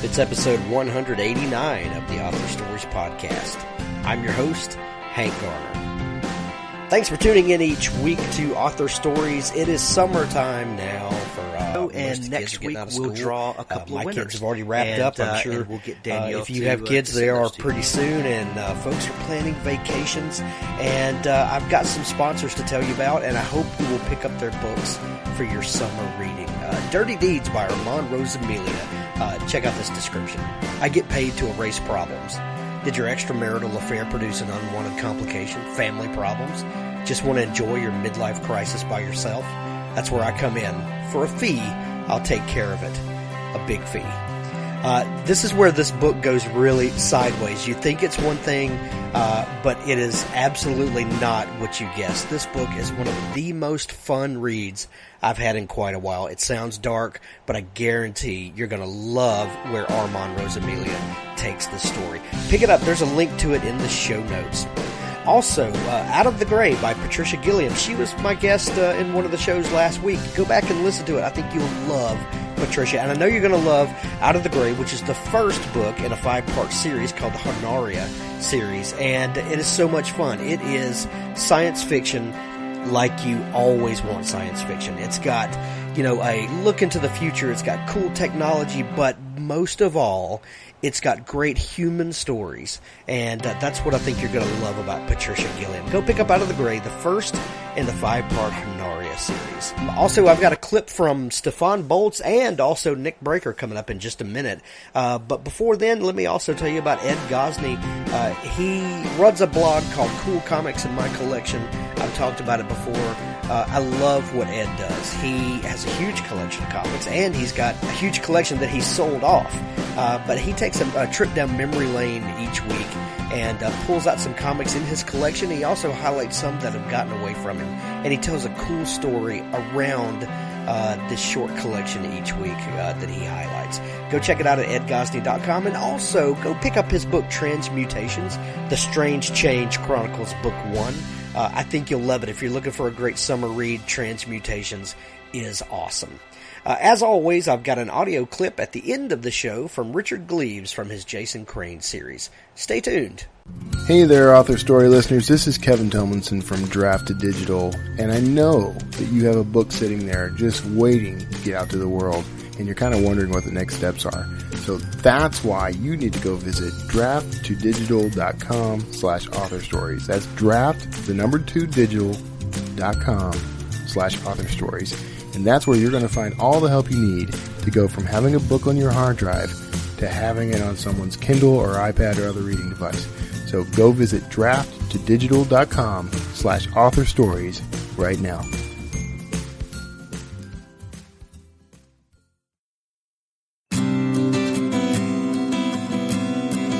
It's episode 189 of the Author Stories podcast. I'm your host, Hank Garner. Thanks for tuning in each week to Author Stories. It is summertime now for and next week we'll draw a couple of winners. My kids have already wrapped up. I'm sure we'll get Danielle if you have kids, they are pretty soon, and folks are planning vacations. And I've got some sponsors to tell you about, and I hope you will pick up their books for your summer reading. Dirty Deeds by Armand Rosamilia. Check out this description. I get paid to erase problems. Did your extramarital affair produce an unwanted complication? Family problems? Just want to enjoy your midlife crisis by yourself? That's where I come in. For a fee, I'll take care of it. A big fee. This is where this book goes really sideways. You think it's one thing, but it is absolutely not what you guess. This book is one of the most fun reads I've had in quite a while. It sounds dark, but I guarantee you're going to love where Armand Rosamilia takes the story. Pick it up. There's a link to it in the show notes. Also, Out of the Gray by Patricia Gilliam. She was my guest in one of the shows last week. Go back and listen to it. I think you'll love Patricia. And I know you're going to love Out of the Gray, which is the first book in a 5-part series called the Honoria series. And it is so much fun. It is science fiction like you always want science fiction. It's got, a look into the future. It's got cool technology, but most of all, it's got great human stories, and that's what I think you're going to love about Patricia Gilliam. Go pick up Out of the Gray, the first in the 5-part Honoria series. Also, I've got a clip from Stefan Boltz and also Nick Breaker coming up in just a minute. But before then, let me also tell you about Ed Gosney. He runs a blog called Cool Comics in My Collection. I've talked about it before. I love what Ed does. He has a huge collection of comics, and he's got a huge collection that he's sold off. But he takes a trip down memory lane each week and pulls out some comics in his collection. He also highlights some that have gotten away from him, and he tells a cool story around this short collection each week that he highlights. Go check it out at edgosney.com, and also go pick up his book Transmutations, The Strange Change Chronicles Book 1. I think you'll love it. If you're looking for a great summer read, Transmutations is awesome. As always, I've got an audio clip at the end of the show from Richard Gleaves from his Jason Crane series. Stay tuned. Hey there, Author Story listeners. This is Kevin Tomlinson from Draft to Digital, and I know that you have a book sitting there just waiting to get out to the world, and you're kind of wondering what the next steps are. So that's why you need to go visit drafttodigital.com/authorstories. That's draft2digital.com/authorstories. And that's where you're going to find all the help you need to go from having a book on your hard drive to having it on someone's Kindle or iPad or other reading device. So go visit drafttodigital.com/authorstories right now.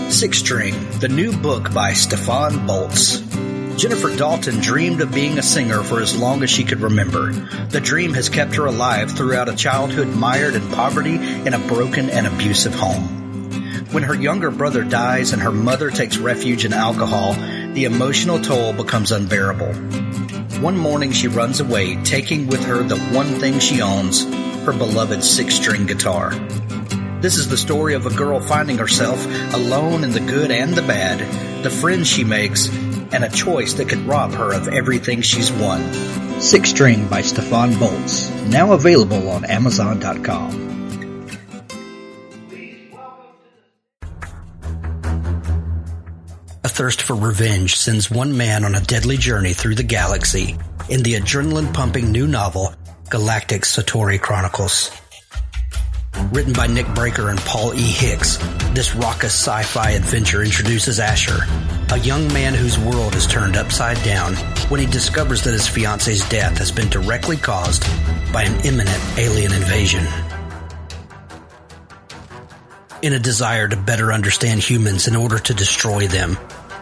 Six String, the new book by Stefan Boltz. Jennifer Dalton dreamed of being a singer for as long as she could remember. The dream has kept her alive throughout a childhood mired in poverty in a broken and abusive home. When her younger brother dies and her mother takes refuge in alcohol, the emotional toll becomes unbearable. One morning she runs away, taking with her the one thing she owns, her beloved six-string guitar. This is the story of a girl finding herself alone in the good and the bad, the friends she makes, and a choice that could rob her of everything she's won. Six String by Stefan Boltz, now available on Amazon.com. A thirst for revenge sends one man on a deadly journey through the galaxy in the adrenaline-pumping new novel, Galactic Satori Chronicles. Written by Nick Breaker and Paul E. Hicks, this raucous sci-fi adventure introduces Asher, a young man whose world is turned upside down when he discovers that his fiance's death has been directly caused by an imminent alien invasion. In a desire to better understand humans in order to destroy them,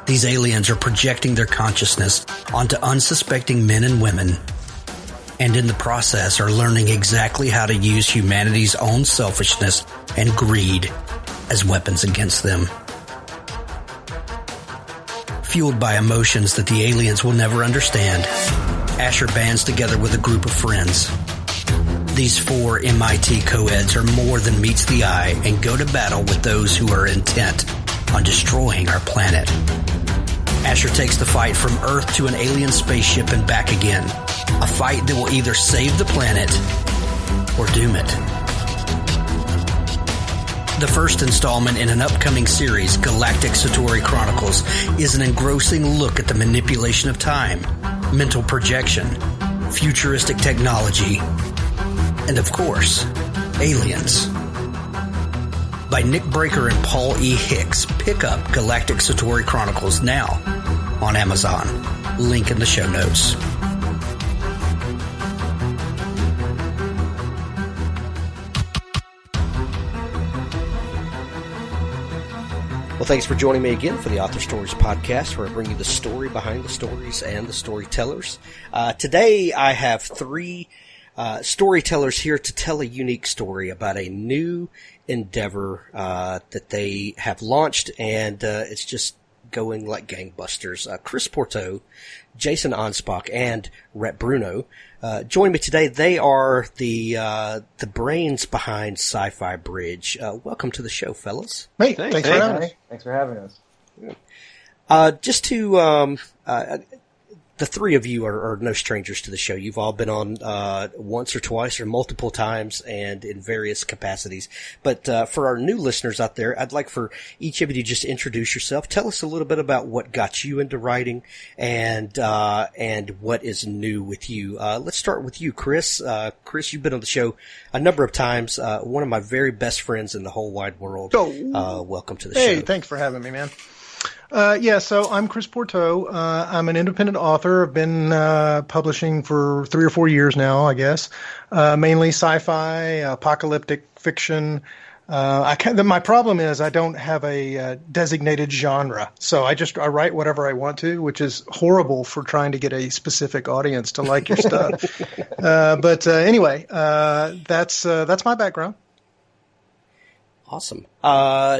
these aliens are projecting their consciousness onto unsuspecting men and women, and in the process are learning exactly how to use humanity's own selfishness and greed as weapons against them. Fueled by emotions that the aliens will never understand, Asher bands together with a group of friends. These 4 MIT co-eds are more than meets the eye and go to battle with those who are intent on destroying our planet. Asher takes the fight from Earth to an alien spaceship and back again. A fight that will either save the planet or doom it. The first installment in an upcoming series, Galactic Satori Chronicles, is an engrossing look at the manipulation of time, mental projection, futuristic technology, and of course, aliens. By Nick Breaker and Paul E. Hicks. Pick up Galactic Satori Chronicles now on Amazon. Link in the show notes. Well, thanks for joining me again for the Author Stories podcast, where I bring you the story behind the stories and the storytellers. Today, I have 3 storytellers here to tell a unique story about a new endeavor that they have launched, and it's just going like gangbusters. Chris Pourteau, Jason Anspach, and Rhett Bruno join me today. They are the brains behind Sci-Fi Bridge. Welcome to the show, fellas. Hey, thanks for having us. Thanks for having us. Just to the 3 of you are no strangers to the show. You've all been on once or twice or multiple times and in various capacities. But for our new listeners out there, I'd like for each of you to just introduce yourself. Tell us a little bit about what got you into writing and what is new with you. Let's start with you, Chris. Chris, you've been on the show a number of times. One of my very best friends in the whole wide world. Welcome to the show. Hey, thanks for having me, man. So I'm Chris Pourteau. I'm an independent author. I've been publishing for 3 or 4 years now, I guess. Mainly sci-fi, apocalyptic fiction. My problem is I don't have a designated genre, so I write whatever I want to, which is horrible for trying to get a specific audience to like your stuff. Anyway, that's my background. Awesome.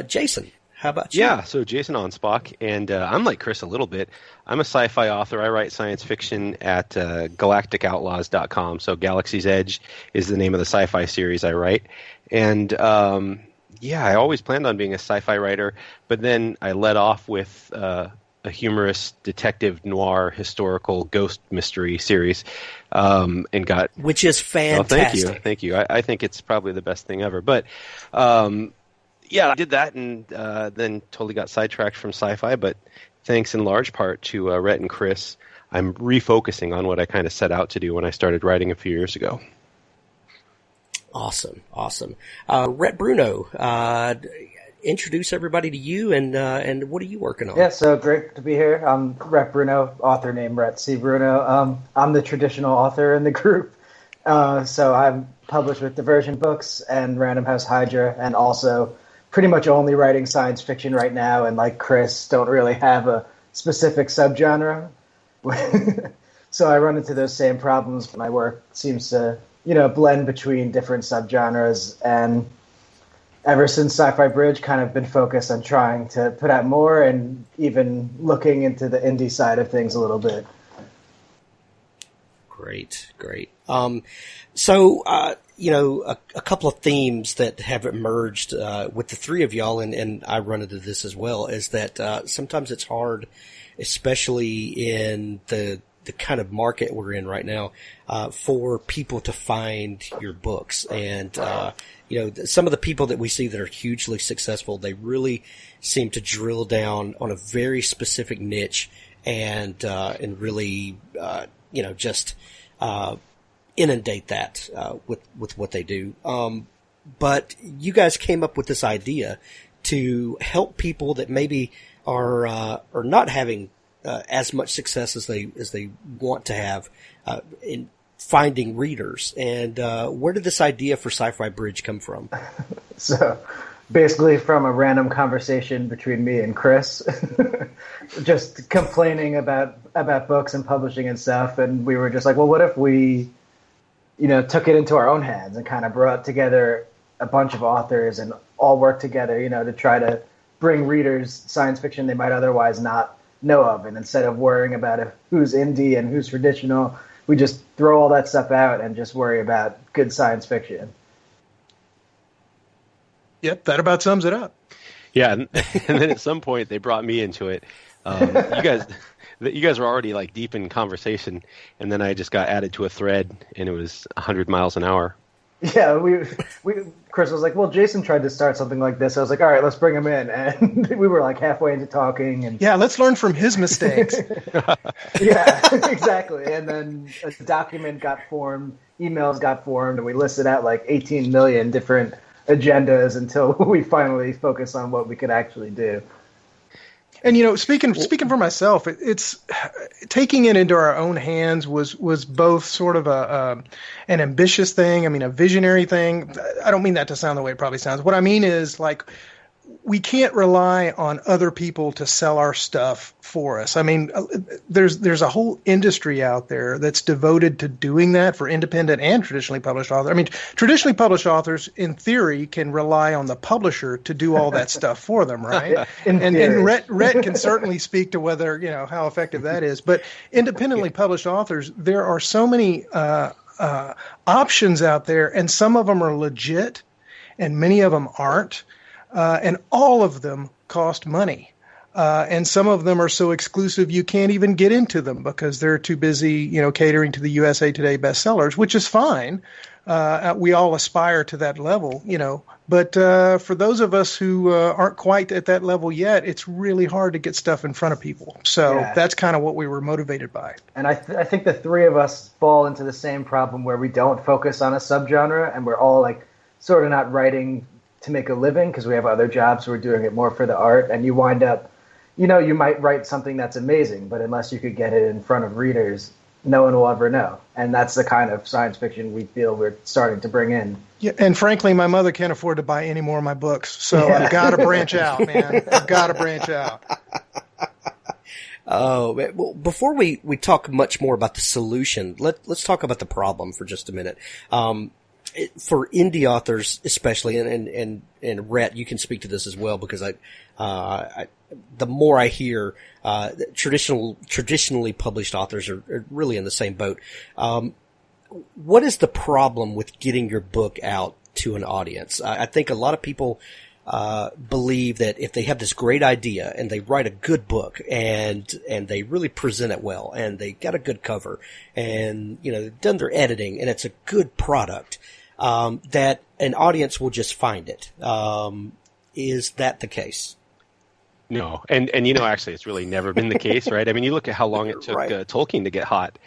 Jason. How about you? Yeah, so Jason Anspach, and I'm like Chris a little bit. I'm a sci-fi author. I write science fiction at galacticoutlaws.com. So Galaxy's Edge is the name of the sci-fi series I write. And I always planned on being a sci-fi writer, but then I led off with a humorous detective noir historical ghost mystery series and got... Which is fantastic. Oh, thank you. I think it's probably the best thing ever. But... I did that and then totally got sidetracked from sci-fi, but thanks in large part to Rhett and Chris, I'm refocusing on what I kind of set out to do when I started writing a few years ago. Awesome. Rhett Bruno, introduce everybody to you and what are you working on? Yeah, so great to be here. I'm Rhett Bruno, author named Rhett C. Bruno. I'm the traditional author in the group. So I'm published with Diversion Books and Random House Hydra, and also pretty much only writing science fiction right now, and like Chris, don't really have a specific subgenre. So I run into those same problems. My work seems to, blend between different subgenres, and ever since Sci-Fi Bridge, kind of been focused on trying to put out more and even looking into the indie side of things a little bit. Great. A couple of themes that have emerged with the 3 of y'all, and I run into this as well, is that sometimes it's hard, especially in the kind of market we're in right now, for people to find your books. And, some of the people that we see that are hugely successful, they really seem to drill down on a very specific niche and really, inundate that with what they do. But you guys came up with this idea to help people that maybe are not having as much success as they want to have in finding readers. And where did this idea for Sci-Fi Bridge come from? So basically from a random conversation between me and Chris, just complaining about books and publishing and stuff. And we were just like, well, what if we took it into our own hands and kind of brought together a bunch of authors and all work together, to try to bring readers science fiction they might otherwise not know of. And instead of worrying about who's indie and who's traditional, we just throw all that stuff out and just worry about good science fiction. Yep, that about sums it up. Yeah, and then at some point they brought me into it. You guys were already like deep in conversation, and then I just got added to a thread, and it was 100 miles an hour. Yeah, Chris was like, well, Jason tried to start something like this. I was like, all right, let's bring him in. And we were like halfway into talking. And yeah, let's learn from his mistakes. Yeah, exactly. And then a document got formed, emails got formed, and we listed out like 18 million different agendas until we finally focused on what we could actually do. And speaking for myself, it's taking it into our own hands was both sort of an ambitious thing. I mean, a visionary thing. I don't mean that to sound the way it probably sounds. What I mean is like we can't rely on other people to sell our stuff for us. I mean, there's a whole industry out there that's devoted to doing that for independent and traditionally published authors. I mean, traditionally published authors, in theory, can rely on the publisher to do all that stuff for them, right? and Rhett can certainly speak to whether, how effective that is. But independently published authors, there are so many options out there, and some of them are legit, and many of them aren't. And all of them cost money. And some of them are so exclusive you can't even get into them because they're too busy, catering to the USA Today bestsellers, which is fine. We all aspire to that level, But for those of us who aren't quite at that level yet, it's really hard to get stuff in front of people. So That's kind of what we were motivated by. And I think the three of us fall into the same problem where we don't focus on a subgenre, and we're all like sort of not writing to make a living because we have other jobs. We're doing it more for the art, and you wind up, you might write something that's amazing, but unless you could get it in front of readers, no one will ever know. And that's the kind of science fiction we feel we're starting to bring in. Yeah, and frankly, my mother can't afford to buy any more of my books, so I've got to branch out, man. I've got to branch out. Oh, well, before we talk much more about the solution, let's talk about the problem for just a minute. For indie authors, especially, and Rhett, you can speak to this as well, because the more I hear, traditionally published authors are really in the same boat. What is the problem with getting your book out to an audience? I think a lot of people believe that if they have this great idea and they write a good book and they really present it well and they got a good cover and they've done their editing and it's a good product, that an audience will just find it. Is that the case? No, and actually, it's really never been the case, right? I mean, you look at how long it took Tolkien to get hot.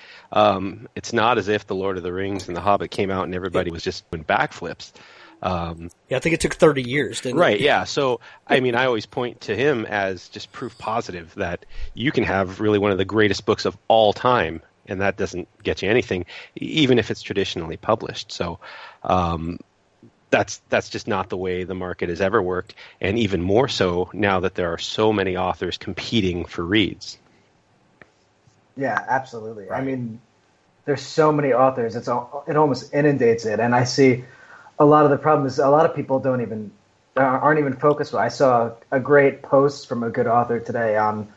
It's not as if The Lord of the Rings and The Hobbit came out and everybody was just doing backflips. I think it took 30 years, didn't it? Right, yeah. So, I mean, I always point to him as just proof positive that you can have really one of the greatest books of all time, and that doesn't get you anything, even if it's traditionally published. So that's just not the way the market has ever worked, and even more so now that there are so many authors competing for reads. Yeah, absolutely. Right. I mean, there's so many authors, it almost inundates it, and I see a lot of the problem is a lot of people aren't even focused. I saw a great post from a good author today on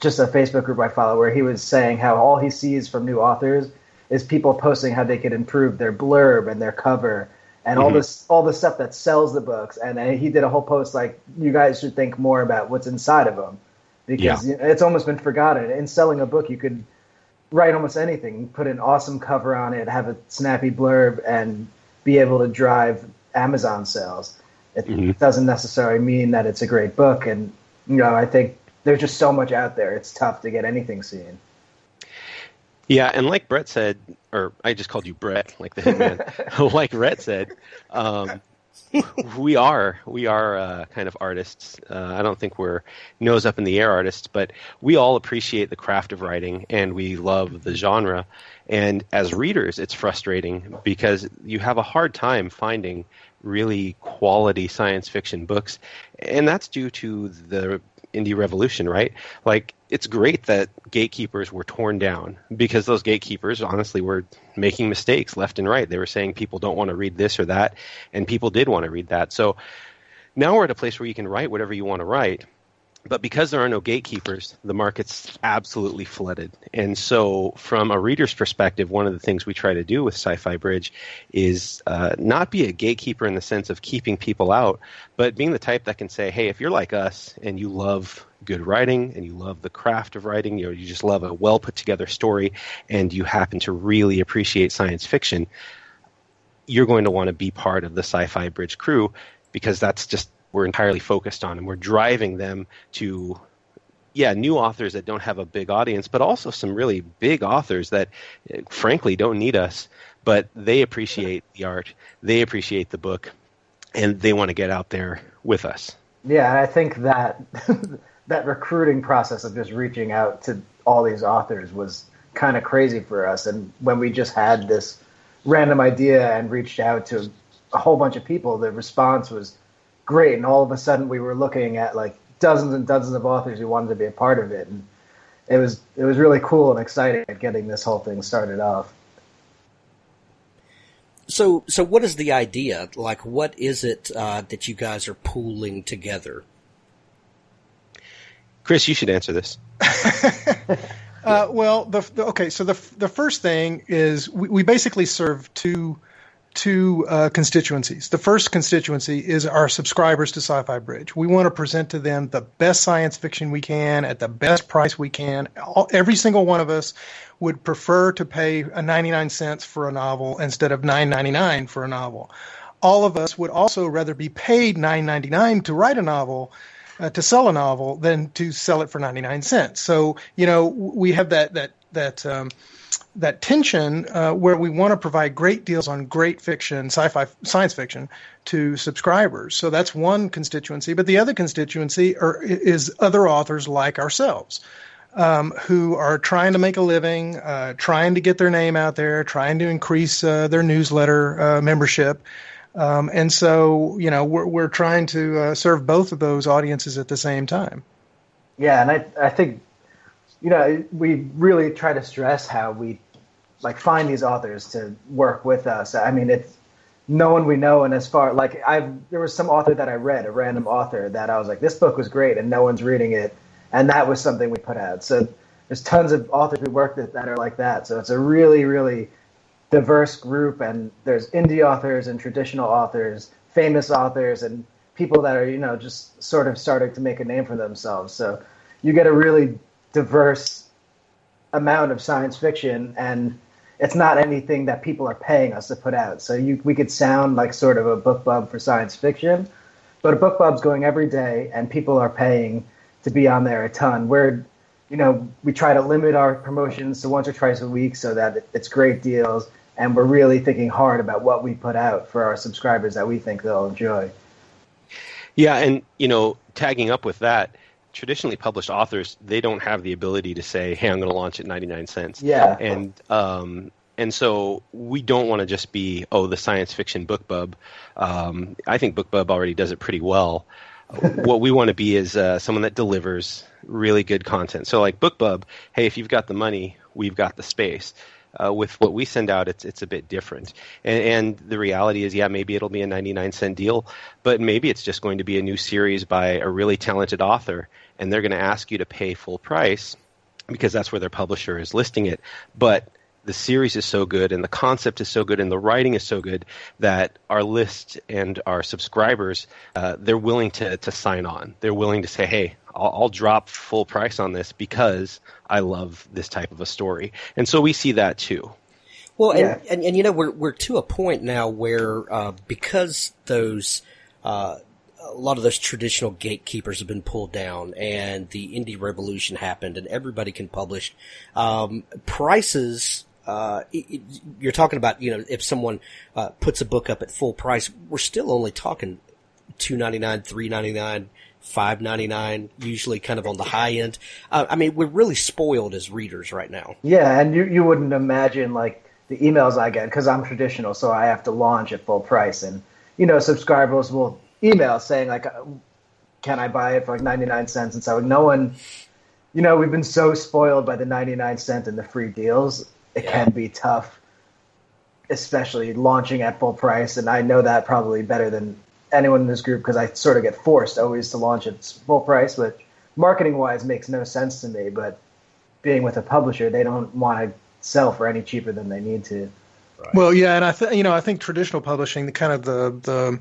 just a Facebook group I follow, where he was saying how all he sees from new authors is people posting how they could improve their blurb and their cover and all the stuff that sells the books. And he did a whole post like, you guys should think more about what's inside of them, because it's almost been forgotten. In selling a book, you could write almost anything, put an awesome cover on it, have a snappy blurb, and be able to drive Amazon sales. It doesn't necessarily mean that it's a great book. And, I think there's just so much out there. It's tough to get anything seen. Yeah, and like Brett said, or I just called you Brett, like the hitman. Like Rhett said, we are kind of artists. I don't think we're nose up in the air artists, but we all appreciate the craft of writing and we love the genre. And as readers, it's frustrating because you have a hard time finding really quality science fiction books, and that's due to the indie revolution, right? Like, it's great that gatekeepers were torn down, because those gatekeepers honestly were making mistakes left and right. They were saying people don't want to read this or that, and people did want to read that. So now we're at a place where you can write whatever you want to write, But because there are no gatekeepers, the market's absolutely flooded. And so from a reader's perspective, one of the things we try to do with Sci-Fi Bridge is not be a gatekeeper in the sense of keeping people out, but being the type that can say, hey, if you're like us and you love good writing and you love the craft of writing, you just love a well put together story, and you happen to really appreciate science fiction, you're going to want to be part of the Sci-Fi Bridge crew, because that's just we're entirely focused on, and we're driving them to, new authors that don't have a big audience, but also some really big authors that, frankly, don't need us, but they appreciate the art, they appreciate the book, and they want to get out there with us. Yeah, and I think that that recruiting process of just reaching out to all these authors was kind of crazy for us. And when we just had this random idea and reached out to a whole bunch of people, the response was great. And all of a sudden we were looking at like dozens and dozens of authors who wanted to be a part of it. And it was really cool and exciting at getting this whole thing started off. So what is the idea? Like, what is it that you guys are pooling together? Chris, you should answer this. Well, so the first thing is we basically serve two constituencies. The first constituency is our subscribers to Sci-Fi Bridge. We want to present to them the best science fiction we can at the best price we can. Every single one of us would prefer to pay 99 cents for a novel instead of $9.99 for a novel. All of us would also rather be paid $9.99 to write a novel, to sell a novel, than to sell it for 99 cents. So, we have that tension where we want to provide great deals on great fiction, sci-fi, science fiction, to subscribers. So that's one constituency. But the other constituency is other authors like ourselves, who are trying to make a living, trying to get their name out there, trying to increase their newsletter membership. And so, we're trying to serve both of those audiences at the same time. Yeah, and I think, we really try to stress how we find these authors to work with us. I mean, it's no one we know, and as far there was some author that I read, a random author that I was like, this book was great, and no one's reading it, and that was something we put out. So there's tons of authors we work with that are like that. So it's a really, really diverse group, and there's indie authors and traditional authors, famous authors, and people that are just sort of starting to make a name for themselves. So you get a really diverse amount of science fiction, and it's not anything that people are paying us to put out. So we could sound like sort of a BookBub for science fiction, but a BookBub's going every day, and people are paying to be on there a ton. We try to limit our promotions to once or twice a week so that it's great deals, and we're really thinking hard about what we put out for our subscribers that we think they'll enjoy. Yeah, and, tagging up with that, traditionally published authors, they don't have the ability to say, hey, I'm going to launch at 99 cents. Yeah. And so we don't want to just be, the science fiction BookBub. I think BookBub already does it pretty well. What we want to be is someone that delivers really good content. So like BookBub, hey, if you've got the money, we've got the space. With what we send out, it's a bit different. And the reality is, maybe it'll be a 99-cent deal, but maybe it's just going to be a new series by a really talented author, and they're going to ask you to pay full price because that's where their publisher is listing it. But the series is so good, and the concept is so good, and the writing is so good that our list and our subscribers, they're willing to sign on. They're willing to say, hey, I'll drop full price on this because I love this type of a story. And so we see that too. Well, yeah. and we're to a point now where because those a lot of those traditional gatekeepers have been pulled down, and the indie revolution happened, and everybody can publish. Prices, you're talking about, if someone puts a book up at full price, we're still only talking $2.99, $3.99, $5.99, usually kind of on the high end. We're really spoiled as readers right now. Yeah, and you wouldn't imagine the emails I get, because I'm traditional, so I have to launch at full price, and subscribers will email saying can I buy it for 99 cents? And so no one, we've been so spoiled by the 99 cent and the free deals. It can be tough, especially launching at full price, and I know that probably better than anyone in this group, because I sort of get forced always to launch at full price, which marketing wise makes no sense to me. But being with a publisher, they don't want to sell for any cheaper than they need to. Right. Well, yeah, and I think traditional publishing, the kind of the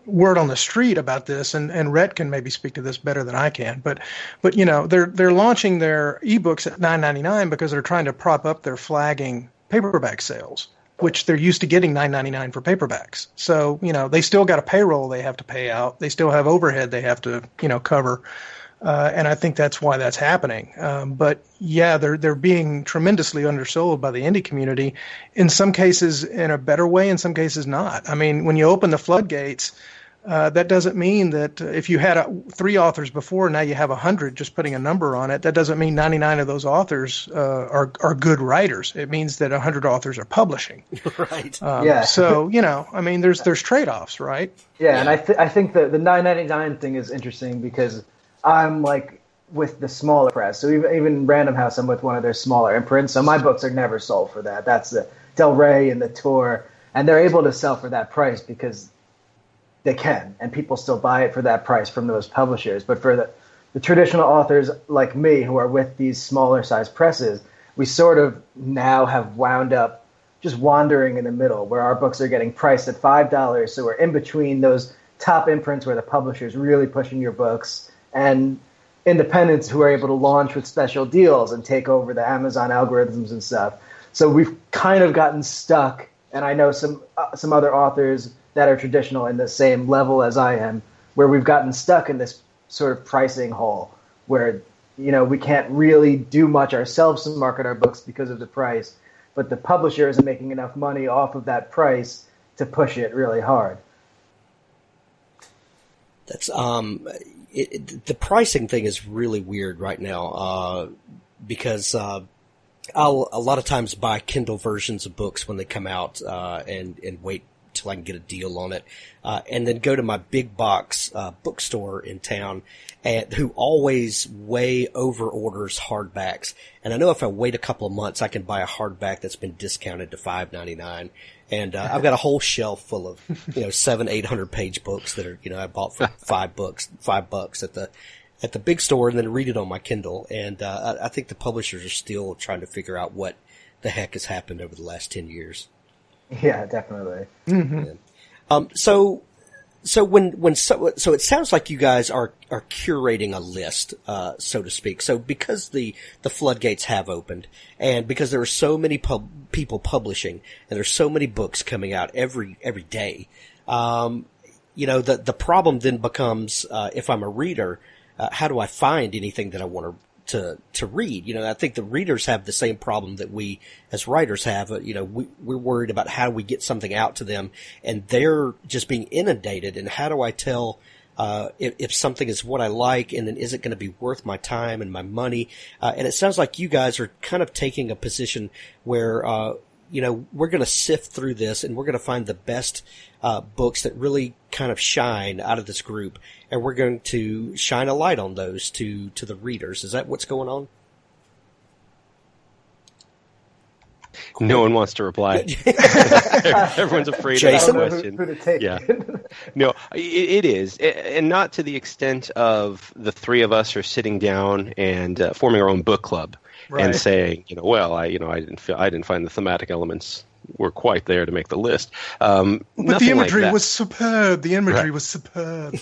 word on the street about this, and Rhett can maybe speak to this better than I can, but they're launching their ebooks at $9.99 because they're trying to prop up their flagging paperback sales, which they're used to getting $9.99 for paperbacks. So they still got a payroll they have to pay out. They still have overhead they have to cover. And I think that's why that's happening. But yeah, they're being tremendously undersold by the indie community, in some cases in a better way, in some cases not. I mean, when you open the floodgates, that doesn't mean that if you had 3 authors before, now you have 100, just putting a number on it. That doesn't mean 99 of those authors are good writers. It means that 100 authors are publishing. Right. Yeah. So, I mean, there's trade-offs, right? Yeah, and I think the $9.99 thing is interesting because I'm like with the smaller press. So even Random House, I'm with one of their smaller imprints. So my books are never sold for that. That's the Del Rey and the Tour. And they're able to sell for that price because they can. And people still buy it for that price from those publishers. But for the traditional authors like me who are with these smaller size presses, we sort of now have wound up just wandering in the middle where our books are getting priced at $5. So we're in between those top imprints where the publisher's really pushing your books and independents who are able to launch with special deals and take over the Amazon algorithms and stuff. So we've kind of gotten stuck, and I know some other authors that are traditional in the same level as I am, where we've gotten stuck in this sort of pricing hole where, we can't really do much ourselves to market our books because of the price, but the publisher isn't making enough money off of that price to push it really hard. That's the pricing thing is really weird right now because I'll a lot of times buy Kindle versions of books when they come out and wait till I can get a deal on it, and then go to my big box bookstore in town, who always way over orders hardbacks. And I know if I wait a couple of months, I can buy a hardback that's been discounted to $5.99. And I've got a whole shelf full of 700-800 page books that are I bought for $5 at the big store and then read it on my Kindle. And I think the publishers are still trying to figure out what the heck has happened over the last 10 years. Yeah, definitely. Mm-hmm. Yeah. So it sounds like you guys are curating a list, so to speak. So because the floodgates have opened, and because there are so many people publishing, and there's so many books coming out every day, the problem then becomes, if I'm a reader, how do I find anything that I want to read? I think the readers have the same problem that we as writers have. We're worried about how we get something out to them, and they're just being inundated. And how do I tell if something is what I like, and then is it going to be worth my time and my money? And it sounds like you guys are kind of taking a position where we're going to sift through this, and we're going to find the best books that really kind of shine out of this group, and we're going to shine a light on those to the readers. Is that what's going on? No one wants to reply. Everyone's afraid Jason? of that question. Yeah. No, it is. And not to the extent of the three of us are sitting down and forming our own book club. Right. And saying, I didn't find the thematic elements were quite there to make the list. But the imagery was superb. The imagery was superb.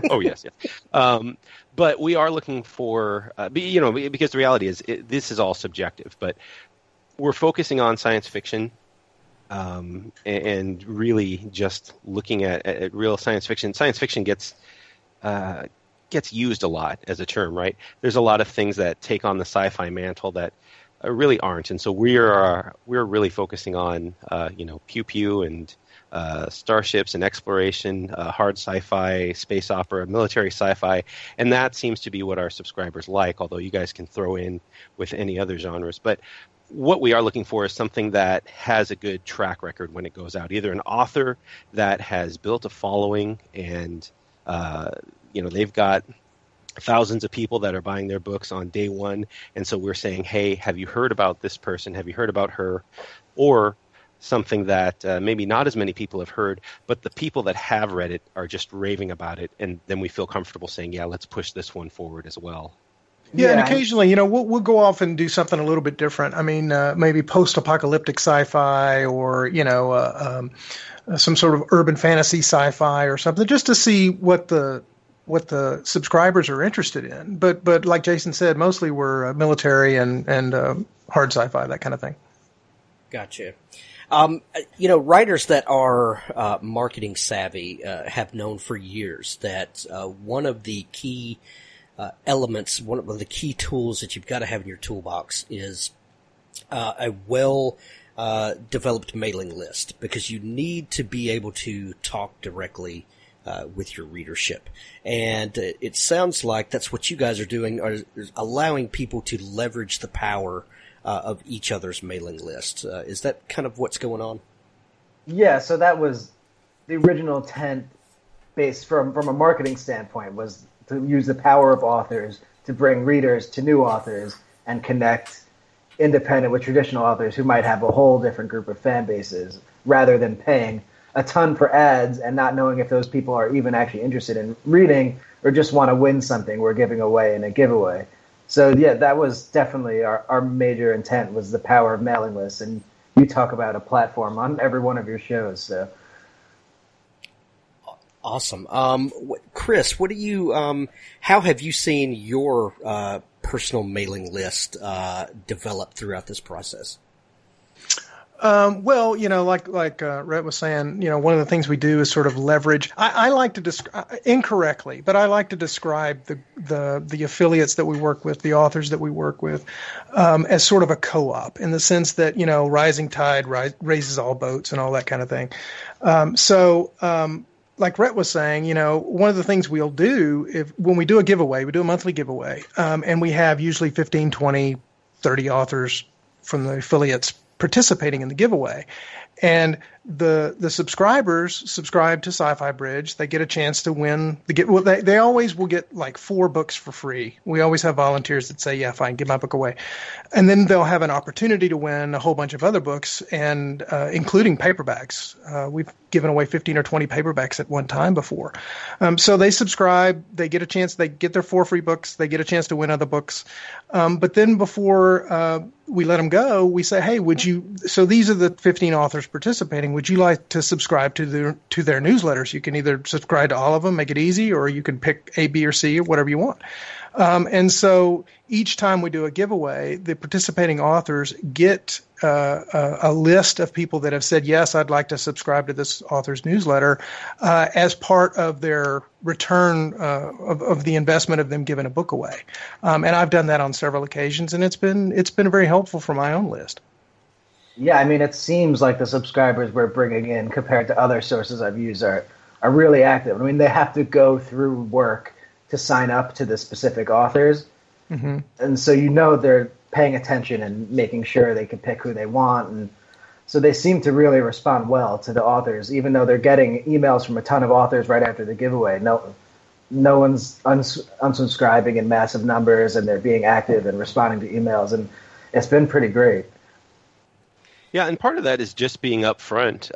Oh yes. But we are looking for, because the reality is this is all subjective. But we're focusing on science fiction, and really just looking at real science fiction. Science fiction gets used a lot as a term, right? There's a lot of things that take on the sci-fi mantle that really aren't, and so we're really focusing on pew pew and starships and exploration, hard sci-fi, space opera, military sci-fi, and that seems to be what our subscribers like. Although you guys can throw in with any other genres, but what we are looking for is something that has a good track record when it goes out. Either an author that has built a following and they've got thousands of people that are buying their books on day one. And so we're saying, hey, have you heard about this person? Have you heard about her? Or something that maybe not as many people have heard, but the people that have read it are just raving about it, and then we feel comfortable saying, yeah, let's push this one forward as well. Yeah, and occasionally, we'll go off and do something a little bit different. I mean, maybe post-apocalyptic sci-fi, or some sort of urban fantasy sci-fi or something, just to see what the subscribers are interested in. But like Jason said, mostly we're military and hard sci-fi, that kind of thing. Gotcha. Writers that are marketing savvy have known for years that one of the key elements, one of the key tools that you've got to have in your toolbox is a well-developed mailing list, because you need to be able to talk directly with your readership. And it sounds like that's what you guys are doing, are allowing people to leverage the power of each other's mailing list. Is that kind of what's going on? Yeah, so that was the original intent, based from a marketing standpoint, was to use the power of authors to bring readers to new authors and connect independent with traditional authors who might have a whole different group of fan bases, rather than paying a ton for ads and not knowing if those people are even actually interested in reading or just want to win something we're giving away in a giveaway. So yeah, that was definitely our major intent, was the power of mailing lists. And you talk about a platform on every one of your shows. So awesome. Chris, what do you? How have you seen your personal mailing list develop throughout this process? Well, like Rhett was saying, one of the things we do is sort of leverage. I like to describe incorrectly, but I like to describe the affiliates that we work with, the authors that we work with, as sort of a co-op, in the sense that rising tide raises all boats and all that kind of thing. Like Rhett was saying, one of the things we'll do when we do a giveaway, we do a monthly giveaway, and we have usually 15, 20, 30 authors from the affiliates participating in the giveaway. And the subscribers subscribe to Sci-Fi Bridge. They get a chance to win. They always will get like 4 books for free. We always have volunteers that say, yeah, fine, give my book away. And then they'll have an opportunity to win a whole bunch of other books, and including paperbacks. We've given away 15 or 20 paperbacks at one time before. So they subscribe. They get a chance. They get their 4 free books. They get a chance to win other books. But then before we let them go, we say, hey, so these are the 15 authors participating. Would you like to subscribe to their newsletters? You can either subscribe to all of them, make it easy, or you can pick A, B, or C, or whatever you want. And so each time we do a giveaway, the participating authors get a list of people that have said, yes, I'd like to subscribe to this author's newsletter as part of their return of the investment of them giving a book away. And I've done that on several occasions, and it's been very helpful for my own list. Yeah, I mean, it seems like the subscribers we're bringing in, compared to other sources I've used, are really active. I mean, they have to go through work to sign up to the specific authors. Mm-hmm. And so they're paying attention and making sure they can pick who they want. And so they seem to really respond well to the authors, even though they're getting emails from a ton of authors right after the giveaway. No one's unsubscribing in massive numbers, and they're being active and responding to emails. And it's been pretty great. Yeah, and part of that is just being upfront.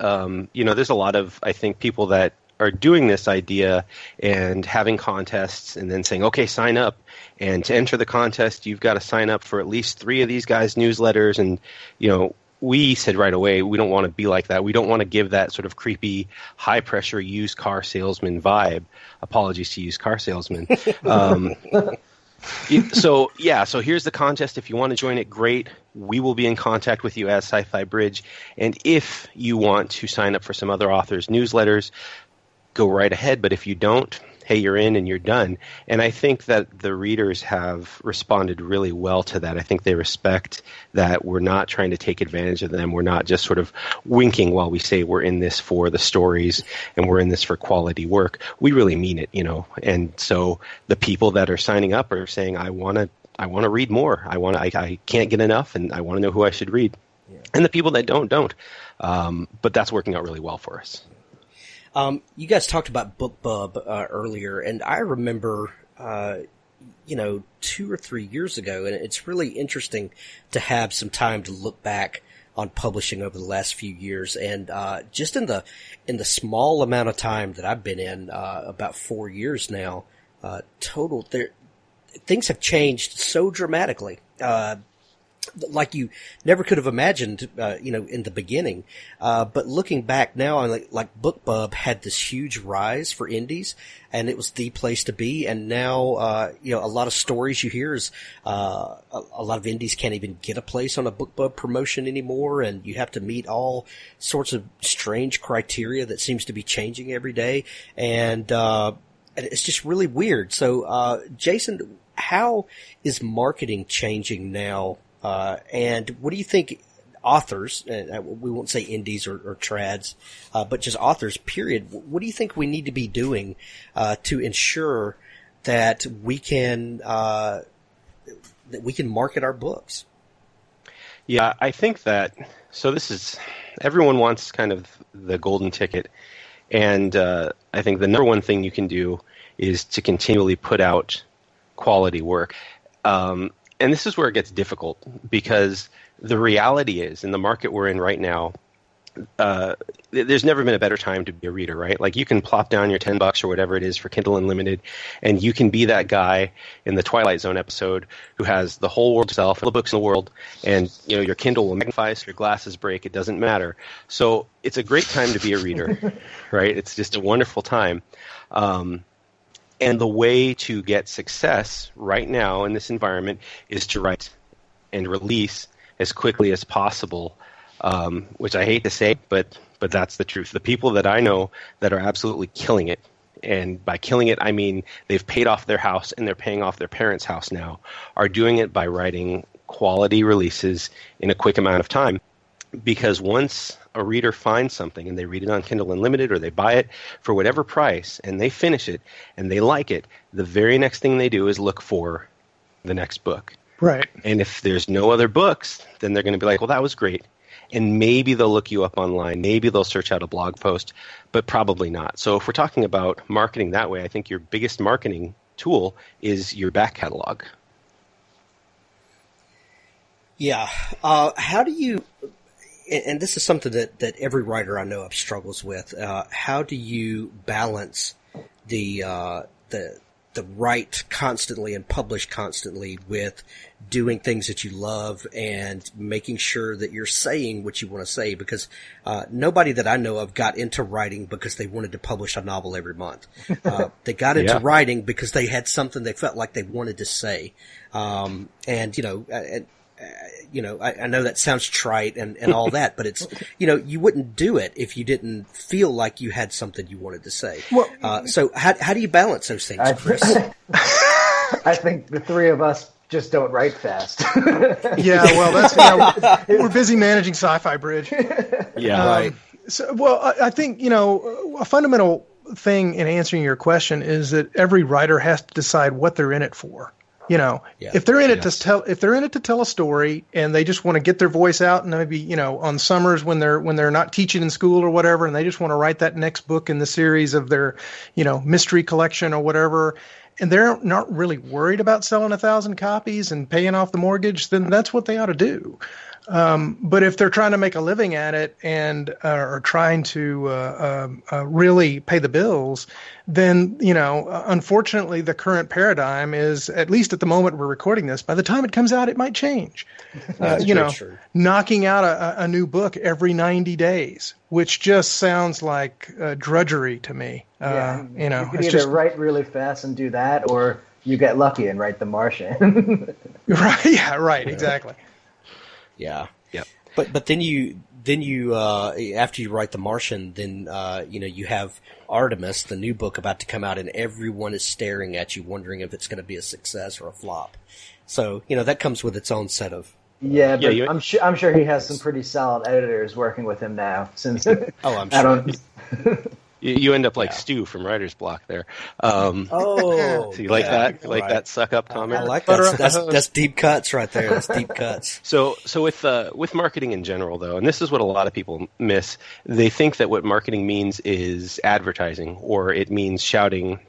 There's a lot of, I think, people that are doing this idea and having contests and then saying, okay, sign up. And to enter the contest, you've got to sign up for at least 3 of these guys' newsletters. And, we said right away, we don't want to be like that. We don't want to give that sort of creepy, high-pressure used car salesman vibe. Apologies to used car salesmen. So here's the contest. If you want to join it, great. We will be in contact with you as Sci-Fi Bridge. And if you want to sign up for some other authors' newsletters, go right ahead. But if you don't, hey, you're in and you're done. And I think that the readers have responded really well to that. I think they respect that we're not trying to take advantage of them. We're not just sort of winking while we say we're in this for the stories and we're in this for quality work. We really mean it, And so the people that are signing up are saying, I want to read more. I can't get enough, and I want to know who I should read. Yeah. And the people that don't. But that's working out really well for us. You guys talked about BookBub earlier, and I remember, 2 or 3 years ago, and it's really interesting to have some time to look back on publishing over the last few years, and just in the small amount of time that I've been in, about 4 years now, total, things have changed so dramatically. Like you never could have imagined, in the beginning. But looking back now, like BookBub had this huge rise for indies, and it was the place to be. And now, a lot of stories you hear is, a lot of indies can't even get a place on a BookBub promotion anymore, and you have to meet all sorts of strange criteria that seems to be changing every day. And it's just really weird. So, Jason, how is marketing changing now? And what do you think authors, we won't say indies or trads, but just authors, period, what do you think we need to be doing to ensure that we can market our books? Yeah, I think that, so everyone wants kind of the golden ticket, and I think the number one thing you can do is to continually put out quality work. And this is where it gets difficult, because the reality is, in the market we're in right now, there's never been a better time to be a reader, right? Like, you can plop down your $10 or whatever it is for Kindle Unlimited, and you can be that guy in the Twilight Zone episode who has the whole world itself, all the books in the world, and your Kindle will magnify, so your glasses break. It doesn't matter. So it's a great time to be a reader, right? It's just a wonderful time. And the way to get success right now in this environment is to write and release as quickly as possible, which I hate to say, but that's the truth. The people that I know that are absolutely killing it, and by killing it I mean they've paid off their house and they're paying off their parents' house now, are doing it by writing quality releases in a quick amount of time. Because once a reader finds something and they read it on Kindle Unlimited, or they buy it for whatever price and they finish it and they like it, the very next thing they do is look for the next book. Right. And if there's no other books, then they're going to be like, well, that was great. And maybe they'll look you up online. Maybe they'll search out a blog post, but probably not. So if we're talking about marketing that way, I think your biggest marketing tool is your back catalog. Yeah. How do you... And this is something that every writer I know of struggles with. How do you balance the write constantly and publish constantly with doing things that you love and making sure that you're saying what you want to say? Because nobody that I know of got into writing because they wanted to publish a novel every month. They got into writing because they had something they felt like they wanted to say. I know that sounds trite and all that, but it's, you wouldn't do it if you didn't feel like you had something you wanted to say. Well, so how do you balance those things, Chris? I think the three of us just don't write fast. Yeah, well, we're busy managing Sci-Fi Bridge. Yeah, right. I think, a fundamental thing in answering your question is that every writer has to decide what they're in it for. If they're in it to tell a story and they just want to get their voice out, and maybe, on summers when they're not teaching in school or whatever, and they just want to write that next book in the series of their, mystery collection or whatever, and they're not really worried about selling 1,000 copies and paying off the mortgage, then that's what they ought to do. But if they're trying to make a living at it and are trying to really pay the bills, then, unfortunately, the current paradigm is, at least at the moment we're recording this, by the time it comes out, it might change. True. Knocking out a new book every 90 days, which just sounds like drudgery to me. You can either write really fast and do that, or you get lucky and write The Martian. Right. Yeah. Right. Exactly. Yeah. Yeah. But then you after you write The Martian, then you have Artemis, the new book about to come out, and everyone is staring at you, wondering if it's going to be a success or a flop. So that comes with its own set of. Yeah, but I'm sure he has some pretty solid editors working with him now. Since I'm sure. You end up like Stu from Writer's Block there. So you like that? You like that suck up comment? I like that. That's deep cuts right there. That's deep cuts. So with marketing in general, though, and this is what a lot of people miss, they think that what marketing means is advertising, or it means shouting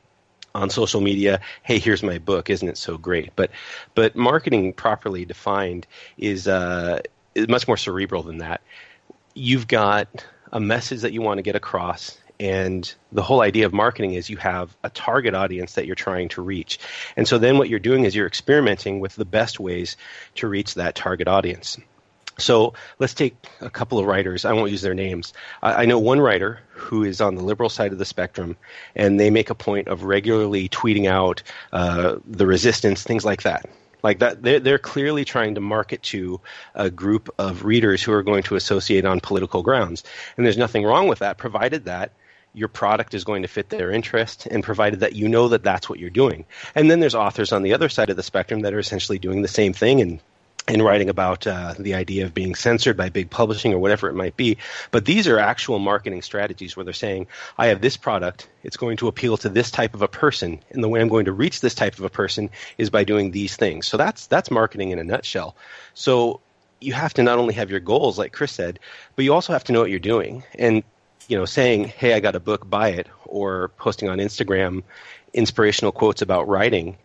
on social media, hey, here's my book, isn't it so great? But marketing properly defined is much more cerebral than that. You've got a message that you want to get across, and the whole idea of marketing is you have a target audience that you're trying to reach. And so then what you're doing is you're experimenting with the best ways to reach that target audience. So let's take a couple of writers. I won't use their names. I know one writer who is on the liberal side of the spectrum, and they make a point of regularly tweeting out the resistance, things like that. Like that, they're clearly trying to market to a group of readers who are going to associate on political grounds. And there's nothing wrong with that, provided that your product is going to fit their interest, and provided that you know that that's what you're doing. And then there's authors on the other side of the spectrum that are essentially doing the same thing and writing about the idea of being censored by big publishing or whatever it might be. But these are actual marketing strategies where they're saying, I have this product, it's going to appeal to this type of a person, and the way I'm going to reach this type of a person is by doing these things. So that's marketing in a nutshell. So you have to not only have your goals, like Chris said, but you also have to know what you're doing. And saying, hey, I got a book, buy it, or posting on Instagram inspirational quotes about writing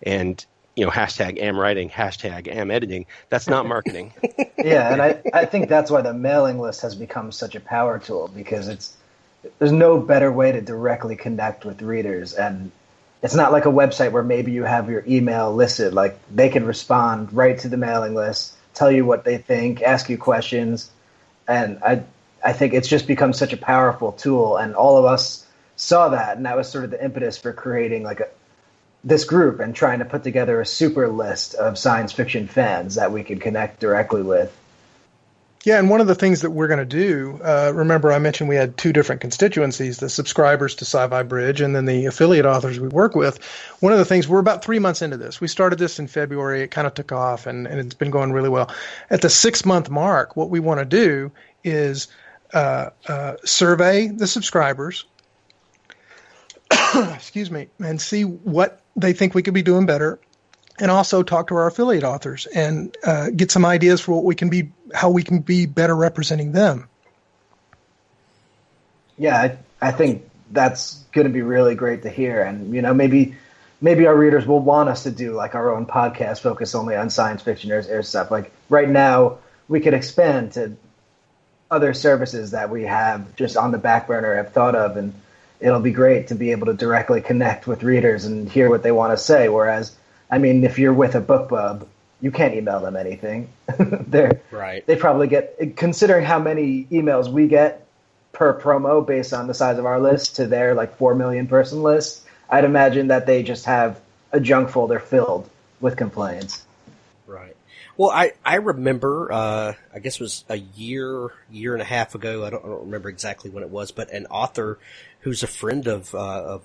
and hashtag am writing, hashtag am editing. That's not marketing. Yeah, and I think that's why the mailing list has become such a power tool, because there's no better way to directly connect with readers. And it's not like a website where maybe you have your email listed. Like, they can respond right to the mailing list, tell you what they think, ask you questions. And I think it's just become such a powerful tool. And all of us saw that, and that was sort of the impetus for creating this group and trying to put together a super list of science fiction fans that we could connect directly with. Yeah, and one of the things that we're going to do, remember I mentioned we had two different constituencies, the subscribers to Sci-Fi Bridge and then the affiliate authors we work with. One of the things, we're about 3 months into this. We started this in February. It kind of took off, and it's been going really well. At the 6-month mark, what we want to do is survey the subscribers, excuse me, and see what they think we could be doing better, and also talk to our affiliate authors and get some ideas for how we can be better representing them. Yeah, I think that's going to be really great to hear. And, maybe our readers will want us to do like our own podcast focused only on science fiction or stuff. Like right now, we could expand to other services that we have just on the back burner, have thought of, and it'll be great to be able to directly connect with readers and hear what they want to say. Whereas, if you're with a book bub, you can't email them anything. They probably get, considering how many emails we get per promo based on the size of our list to their 4 million person list, I'd imagine that they just have a junk folder filled with complaints. Right. Well, I remember, I guess it was a year and a half ago. I don't remember exactly when it was, but an author who's a friend of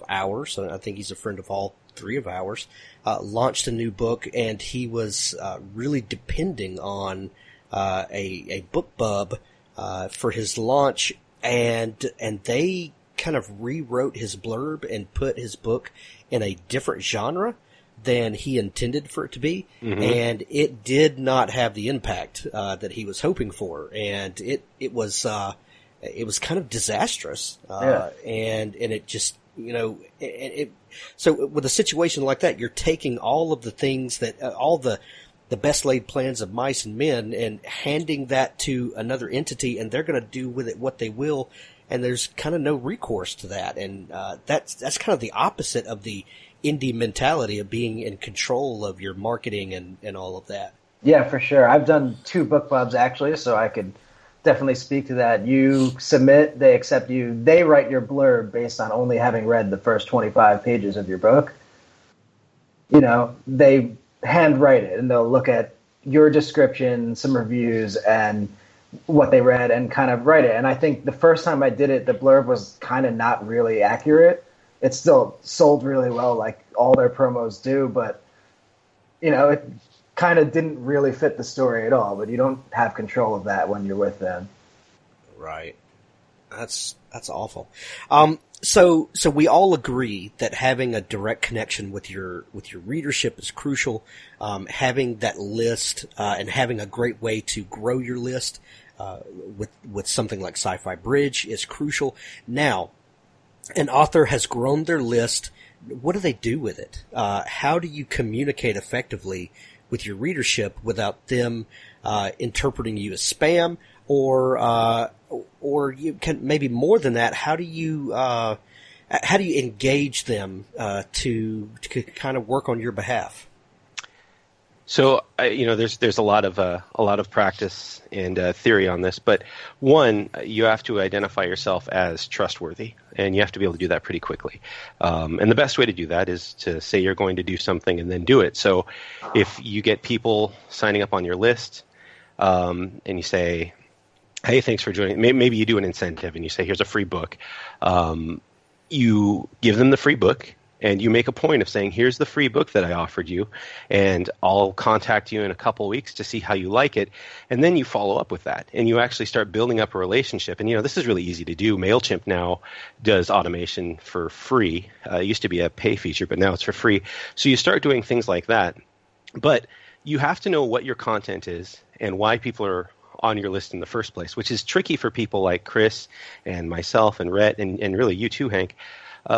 ours, and I think he's a friend of all three of ours, launched a new book, and he was really depending on a book bub for his launch, and they kind of rewrote his blurb and put his book in a different genre than he intended for it to be, and it did not have the impact that he was hoping for, and it was kind of disastrous, and it just so with a situation like that, you're taking all of the things that all the best laid plans of mice and men and handing that to another entity, and they're going to do with it what they will, and there's kind of no recourse to that, and that's kind of the opposite of the indie mentality of being in control of your marketing and all of that. Yeah, for sure. I've done 2 book clubs actually, so I could definitely speak to that. You submit, they accept you, they write your blurb based on only having read the first 25 pages of your book. They handwrite it, and they'll look at your description, some reviews, and what they read, and kind of write it. And I think the first time I did it, the blurb was kind of not really accurate. It still sold really well, like all their promos do, but, it kind of didn't really fit the story at all. But you don't have control of that when you're with them. Right. That's awful. So we all agree that having a direct connection with your readership is crucial. Having that list and having a great way to grow your list with something like Sci-Fi Bridge is crucial. Now, an author has grown their list. What do they do with it? How do you communicate effectively with your readership without them interpreting you as spam, or you can maybe more than that. How do you engage them to kind of work on your behalf? So there's a lot of practice and theory on this, but one, you have to identify yourself as trustworthy, and you have to be able to do that pretty quickly. And the best way to do that is to say you're going to do something and then do it. So if you get people signing up on your list, and you say, "Hey, thanks for joining," maybe you do an incentive and you say, "Here's a free book." You give them the free book. And you make a point of saying, "Here's the free book that I offered you, and I'll contact you in a couple weeks to see how you like it." And then you follow up with that, and you actually start building up a relationship. And, this is really easy to do. MailChimp now does automation for free. It used to be a pay feature, but now it's for free. So you start doing things like that. But you have to know what your content is and why people are on your list in the first place, which is tricky for people like Chris and myself and Rhett and really you too, Hank,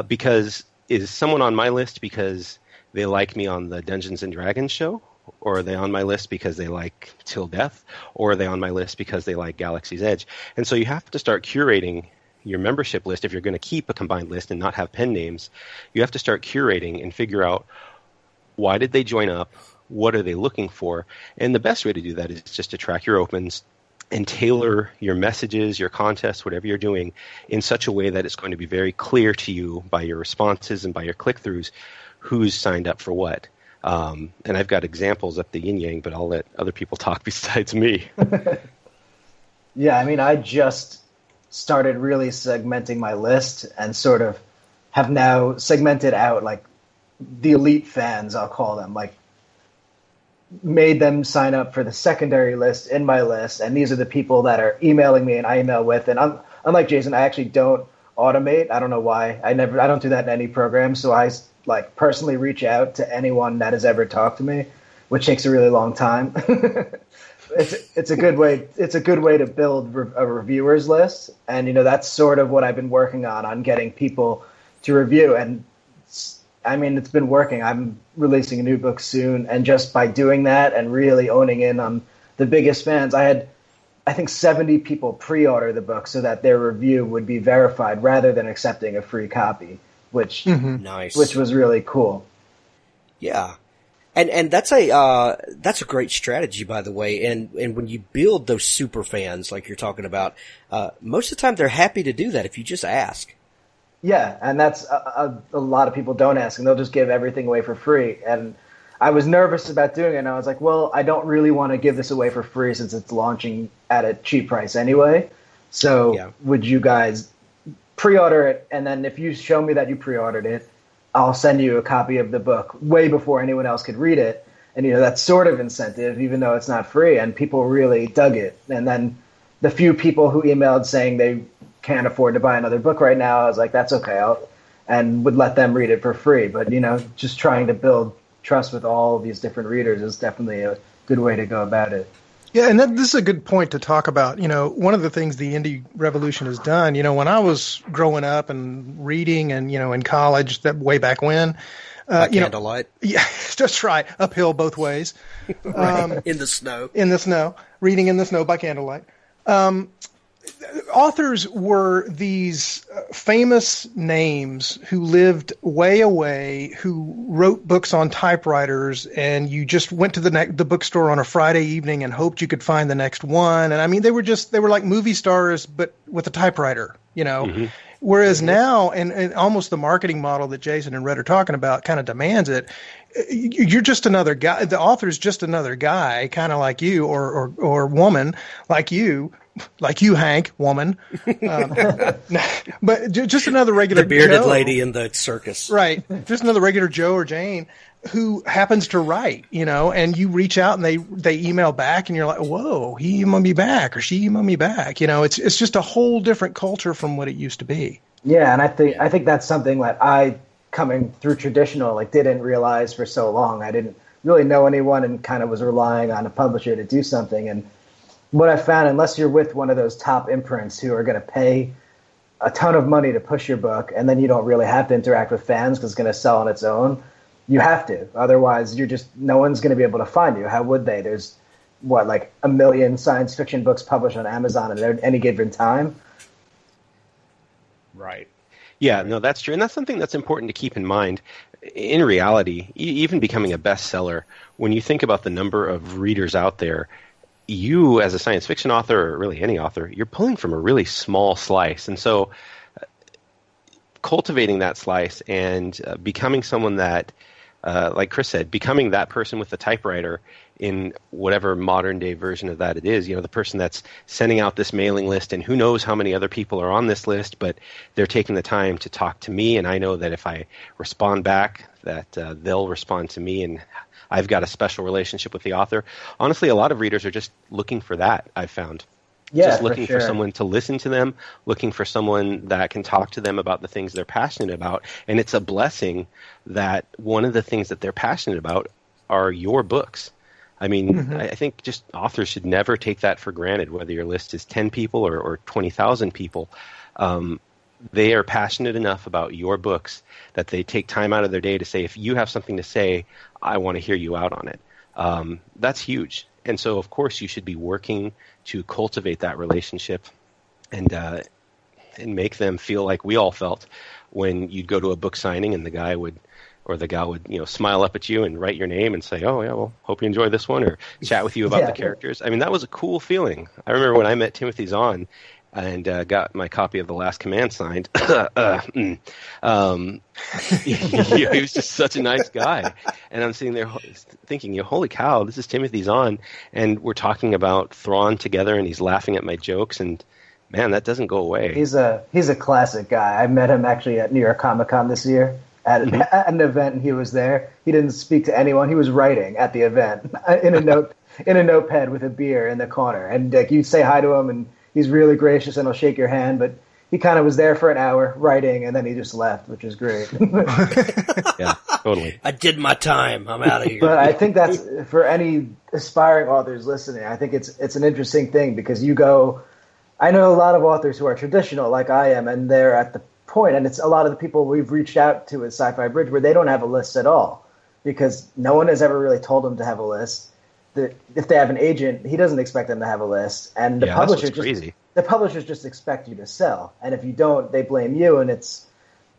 because is someone on my list because they like me on the Dungeons and Dragons show? Or are they on my list because they like Till Death? Or are they on my list because they like Galaxy's Edge? And so you have to start curating your membership list. If you're going to keep a combined list and not have pen names, you have to start curating and figure out, why did they join up? What are they looking for? And the best way to do that is just to track your opens and tailor your messages, your contests, whatever you're doing, in such a way that it's going to be very clear to you by your responses and by your click-throughs who's signed up for what. And I've got examples up the yin-yang, but I'll let other people talk besides me. Yeah, I just started really segmenting my list and sort of have now segmented out, like, the elite fans, I'll call them, like, made them sign up for the secondary list in my list, and these are the people that are emailing me and I email with. And unlike Jason, I actually don't automate. I don't know why. I don't do that in any program. So I personally reach out to anyone that has ever talked to me, which takes a really long time. It's a good way. It's a good way to build a reviewers list, and that's sort of what I've been working on getting people to review. And it's been working. I'm releasing a new book soon, and just by doing that and really owning in on the biggest fans, I had, I think, 70 people pre-order the book so that their review would be verified rather than accepting a free copy, which nice, which was really cool. Yeah, and that's a great strategy, by the way. And when you build those super fans like you're talking about, most of the time they're happy to do that if you just ask. Yeah, and that's a lot of people don't ask, and they'll just give everything away for free. And I was nervous about doing it, and I was like, well, I don't really want to give this away for free since it's launching at a cheap price anyway. So Would you guys pre-order it, and then if you show me that you pre-ordered it, I'll send you a copy of the book way before anyone else could read it. And, that's sort of incentive, even though it's not free, and people really dug it. And then the few people who emailed saying they can't afford to buy another book right now, I was like, that's okay, and would let them read it for free. But just trying to build trust with all of these different readers is definitely a good way to go about it. Yeah, and this is a good point to talk about. One of the things the indie revolution has done, when I was growing up and reading and, in college, that way back when. Candlelight. Yeah, that's right. Uphill both ways. In the snow. In the snow. Reading in the snow by candlelight. Authors were these famous names who lived way away, who wrote books on typewriters, and you just went to the bookstore on a Friday evening and hoped you could find the next one. And they were like movie stars, but with a typewriter, Mm-hmm. Whereas now, and almost the marketing model that Jason and Rhett are talking about kind of demands it. You're just another guy. The author's just another guy, kind of like you, or woman like you, Hank, woman. But just another regular the bearded Joe, lady in the circus, right? Just another regular Joe or Jane who happens to write, and you reach out and they email back, and you're like, whoa, he emailed me back or she emailed me back. It's just a whole different culture from what it used to be. Yeah, and I think that's something that I, coming through traditional, didn't realize for so long. I didn't really know anyone and kind of was relying on a publisher to do something. And what I found, unless you're with one of those top imprints who are going to pay a ton of money to push your book, and then you don't really have to interact with fans because it's going to sell on its own, you have to. Otherwise, no one's going to be able to find you. How would they? There's like 1 million science fiction books published on Amazon at any given time. Right. Yeah, no, that's true. And that's something that's important to keep in mind. In reality, even becoming a bestseller, when you think about the number of readers out there, you as a science fiction author, or really any author, you're pulling from a really small slice. And so cultivating that slice and becoming someone that, like Chris said, becoming that person with the typewriter in whatever modern day version of that it is, the person that's sending out this mailing list, and who knows how many other people are on this list, but they're taking the time to talk to me, and I know that if I respond back, that they'll respond to me, and I've got a special relationship with the author. Honestly, a lot of readers are just looking for that, I've found. Yeah, just looking for for someone to listen to them, looking for someone that can talk to them about the things they're passionate about. And it's a blessing that one of the things that they're passionate about are your books. I mean, I think just authors should never take that for granted, whether your list is 10 people or 20,000 people. They are passionate enough about your books that they take time out of their day to say, if you have something to say, I want to hear you out on it. That's huge. And so, of course, you should be working to cultivate that relationship and make them feel like we all felt when you'd go to a book signing and the guy would or the gal would, smile up at you and write your name and say, oh, yeah, well, hope you enjoy this one, or chat with you about the characters. I mean, that was a cool feeling. I remember when I met Timothy Zahn and got my copy of The Last Command signed. He was just such a nice guy. And I'm sitting there thinking, holy cow, this is Timothy Zahn. And we're talking about Thrawn together, and he's laughing at my jokes, and man, that doesn't go away. He's a classic guy. I met him actually at New York Comic Con this year at an event, and he was there. He didn't speak to anyone. He was writing at the event in a notepad with a beer in the corner. And you say hi to him, and he's really gracious, and he'll shake your hand. But he kind of was there for an hour writing, and then he just left, which is great. Yeah, totally. I did my time. I'm out of here. But I think that's for any aspiring authors listening. I think it's an interesting thing because you go. I know a lot of authors who are traditional, like I am, and they're at the point, and it's a lot of the people we've reached out to at Sci-Fi Bridge where they don't have a list at all because no one has ever really told them to have a list. If they have an agent, he doesn't expect them to have a list, and the publishers just expect you to sell. And if you don't, they blame you, and it's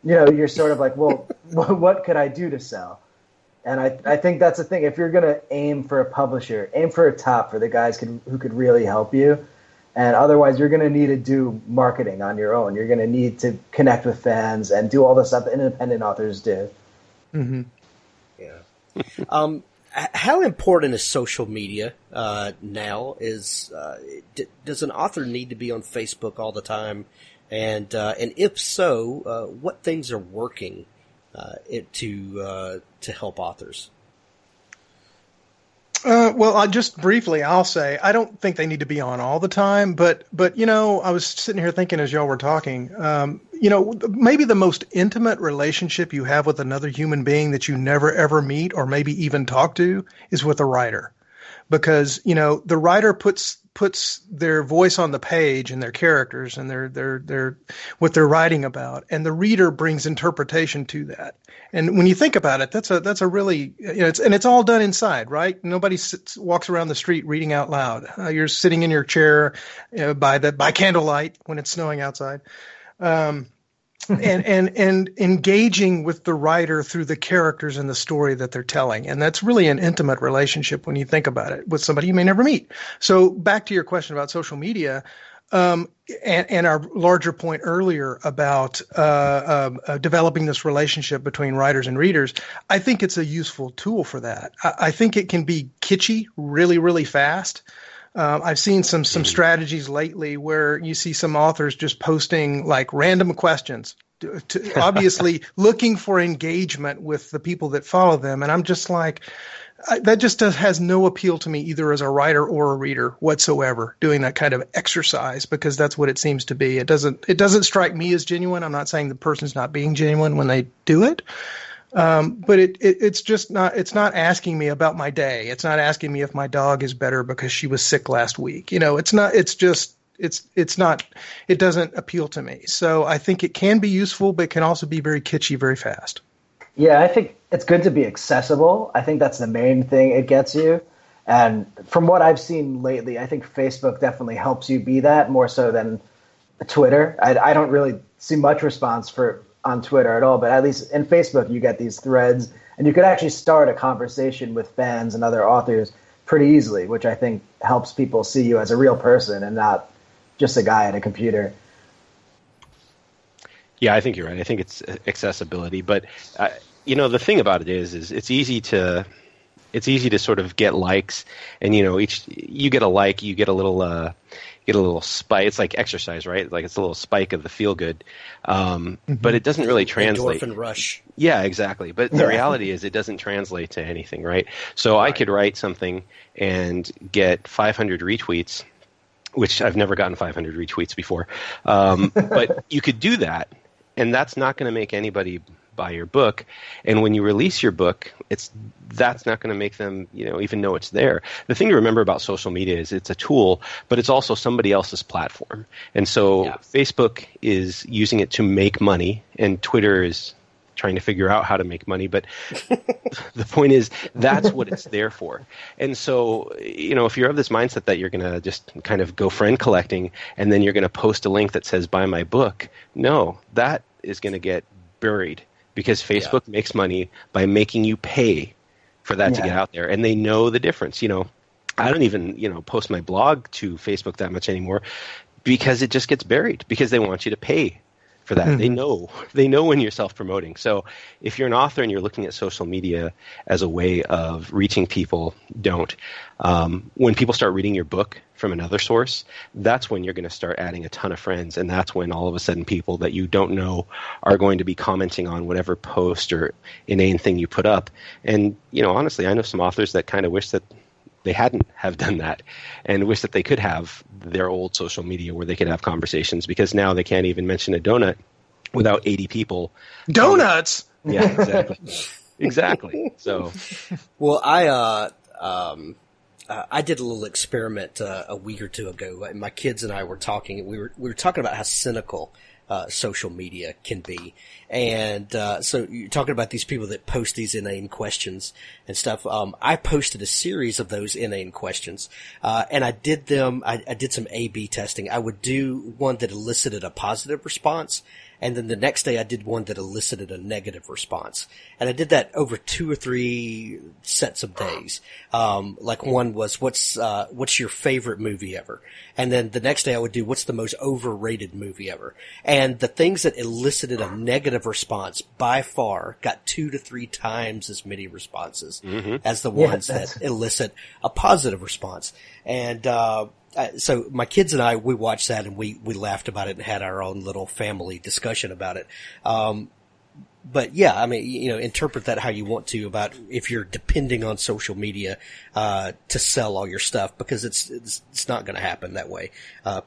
you're sort of like, well, what could I do to sell? And I think that's the thing. If you're going to aim for a publisher, aim for a top for the guys who could really help you. And otherwise, you're going to need to do marketing on your own. You're going to need to connect with fans and do all the stuff that independent authors do. Mm-hmm. Yeah. How important is social media now? Does an author need to be on Facebook all the time? And if so, what things are working to help authors? Well, I'll say, I don't think they need to be on all the time, but I was sitting here thinking as y'all were talking, maybe the most intimate relationship you have with another human being that you never ever meet or maybe even talk to is with a writer. Because, the writer puts their voice on the page and their characters and their what they're writing about, and the reader brings interpretation to that. And when you think about it, that's a really, it's all done inside, right? Nobody walks around the street reading out loud. You're sitting in your chair by candlelight when it's snowing outside. And engaging with the writer through the characters and the story that they're telling. And that's really an intimate relationship when you think about it with somebody you may never meet. So back to your question about social media, and our larger point earlier about developing this relationship between writers and readers, I think it's a useful tool for that. I think it can be kitschy really, really fast. I've seen some strategies lately where you see some authors just posting like random questions, obviously looking for engagement with the people that follow them. And I'm just like, that just has no appeal to me either as a writer or a reader whatsoever, doing that kind of exercise, because that's what it seems to be. It doesn't strike me as genuine. I'm not saying the person's not being genuine when they do it. But it's just not, it's not asking me about my day. It's not asking me if my dog is better because she was sick last week. It doesn't appeal to me. So I think it can be useful, but it can also be very kitschy very fast. Yeah, I think it's good to be accessible. I think that's the main thing it gets you. And from what I've seen lately, I think Facebook definitely helps you be that more so than Twitter. I don't really see much response on Twitter at all, but at least in Facebook, you get these threads, and you could actually start a conversation with fans and other authors pretty easily, which I think helps people see you as a real person and not just a guy at a computer. Yeah, I think you're right. I think it's accessibility, but the thing about it is it's easy to sort of get likes, and you get a like, you get a little spike. It's like exercise, right? Like it's a little spike of the feel good, but it doesn't really translate. Endorphin rush. Yeah, exactly. But the reality is it doesn't translate to anything, right? So I could write something and get 500 retweets, which I've never gotten 500 retweets before. But you could do that, and that's not going to make anybody buy your book. And when you release your book, that's not going to make them, even know it's there. The thing to remember about social media is it's a tool, but it's also somebody else's platform. And so Facebook is using it to make money, and Twitter is trying to figure out how to make money. But the point is, that's what it's there for. And so, if you're of this mindset that you're going to just kind of go friend collecting, and then you're going to post a link that says buy my book, no, that is going to get buried, because Facebook makes money by making you pay for that to get out there. And they know the difference. I don't even, post my blog to Facebook that much anymore, because it just gets buried, because they want you to pay for that. Mm-hmm. They know when you're self-promoting. So if you're an author and you're looking at social media as a way of reaching people, don't. When people start reading your book from another source, that's when you're going to start adding a ton of friends, and that's when all of a sudden people that you don't know are going to be commenting on whatever post or inane thing you put up. And, honestly, I know some authors that kind of wish that they hadn't have done that, and wish that they could have their old social media where they could have conversations, because now they can't even mention a donut without 80 people. Donuts? Yeah, exactly. Exactly. So, well, I did a little experiment a week or two ago. My kids and I were talking. We were talking about how cynical social media can be, and so you're talking about these people that post these inane questions and stuff. I posted a series of those inane questions, and I did them. I did some A/B testing. I would do one that elicited a positive response, and then the next day I did one that elicited a negative response. And I did that over 2 or 3 sets of days. Like one was, what's your favorite movie ever? And then the next day I would do, what's the most overrated movie ever? And the things that elicited a negative response by far got 2 to 3 times as many responses as the ones that elicit a positive response. And, so my kids and I, we watched that and we laughed about it and had our own little family discussion about it. But yeah, I mean, interpret that how you want to about if you're depending on social media, to sell all your stuff, because it's not going to happen that way.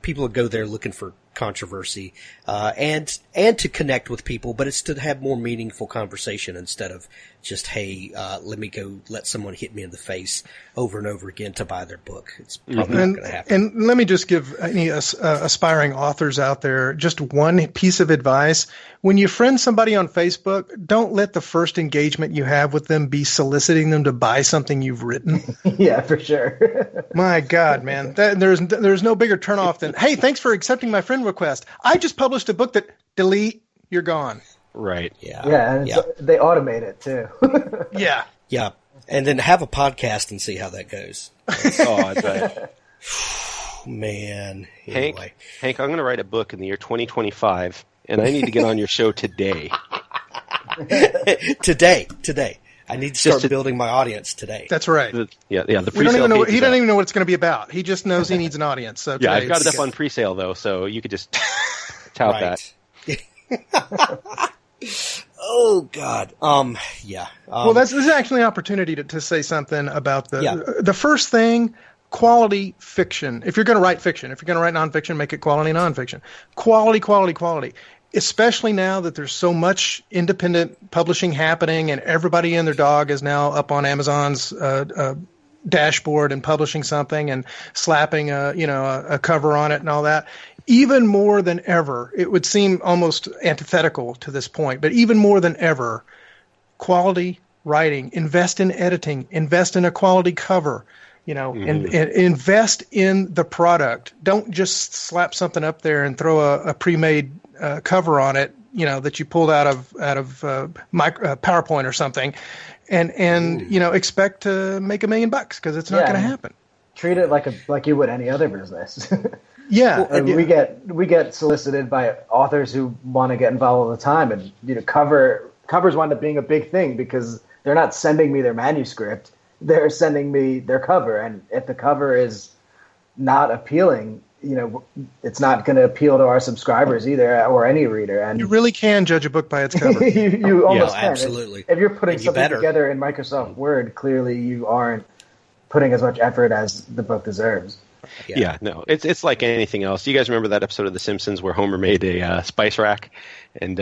People will go there looking for controversy, and to connect with people, but it's to have more meaningful conversation instead of just, hey, let me go let someone hit me in the face over and over again to buy their book. It's probably not going to happen. And let me just give any aspiring authors out there just one piece of advice. When you friend somebody on Facebook, don't let the first engagement you have with them be soliciting them to buy something you've written. Yeah, for sure. My God, man. There's no bigger turnoff than, hey, thanks for accepting my friend request. I just published a book that delete, you're gone. Right. Yeah. Yeah, and they automate it too. Yeah. Yeah. And then have a podcast and see how that goes. Oh, I bet. Man. Hank, I'm going to write a book in the year 2025, and I need to get on your show today. Today. I need to start building my audience today. That's right. The He pre-sale doesn't even know what it's going to be about. He just knows he needs an audience. So yeah, I've got it up on pre-sale, though, so you could just tout that. Oh, God. Yeah. Well, this is actually an opportunity to say something about the first thing, quality fiction. If you're going to write fiction, if you're going to write nonfiction, make it quality nonfiction. Quality. Especially now that there's so much independent publishing happening and everybody and their dog is now up on Amazon's dashboard and publishing something and slapping a cover on it and all that. Even more than ever, it would seem almost antithetical to this point, but even more than ever, quality writing, invest in editing, invest in a quality cover, and invest in the product. Don't just slap something up there and throw a pre-made cover on it, that you pulled out of PowerPoint or something, and expect to make $1 million because it's not going to happen. Treat it like you would any other business. Yeah, we get solicited by authors who want to get involved all the time, and covers wind up being a big thing because they're not sending me their manuscript. They're sending me their cover, and if the cover is not appealing, it's not going to appeal to our subscribers either, or any reader. And you really can judge a book by its cover. you almost can. Absolutely. If you're putting something together in Microsoft Word, clearly you aren't putting as much effort as the book deserves. Yeah, no, it's like anything else. Do you guys remember that episode of The Simpsons where Homer made a spice rack, and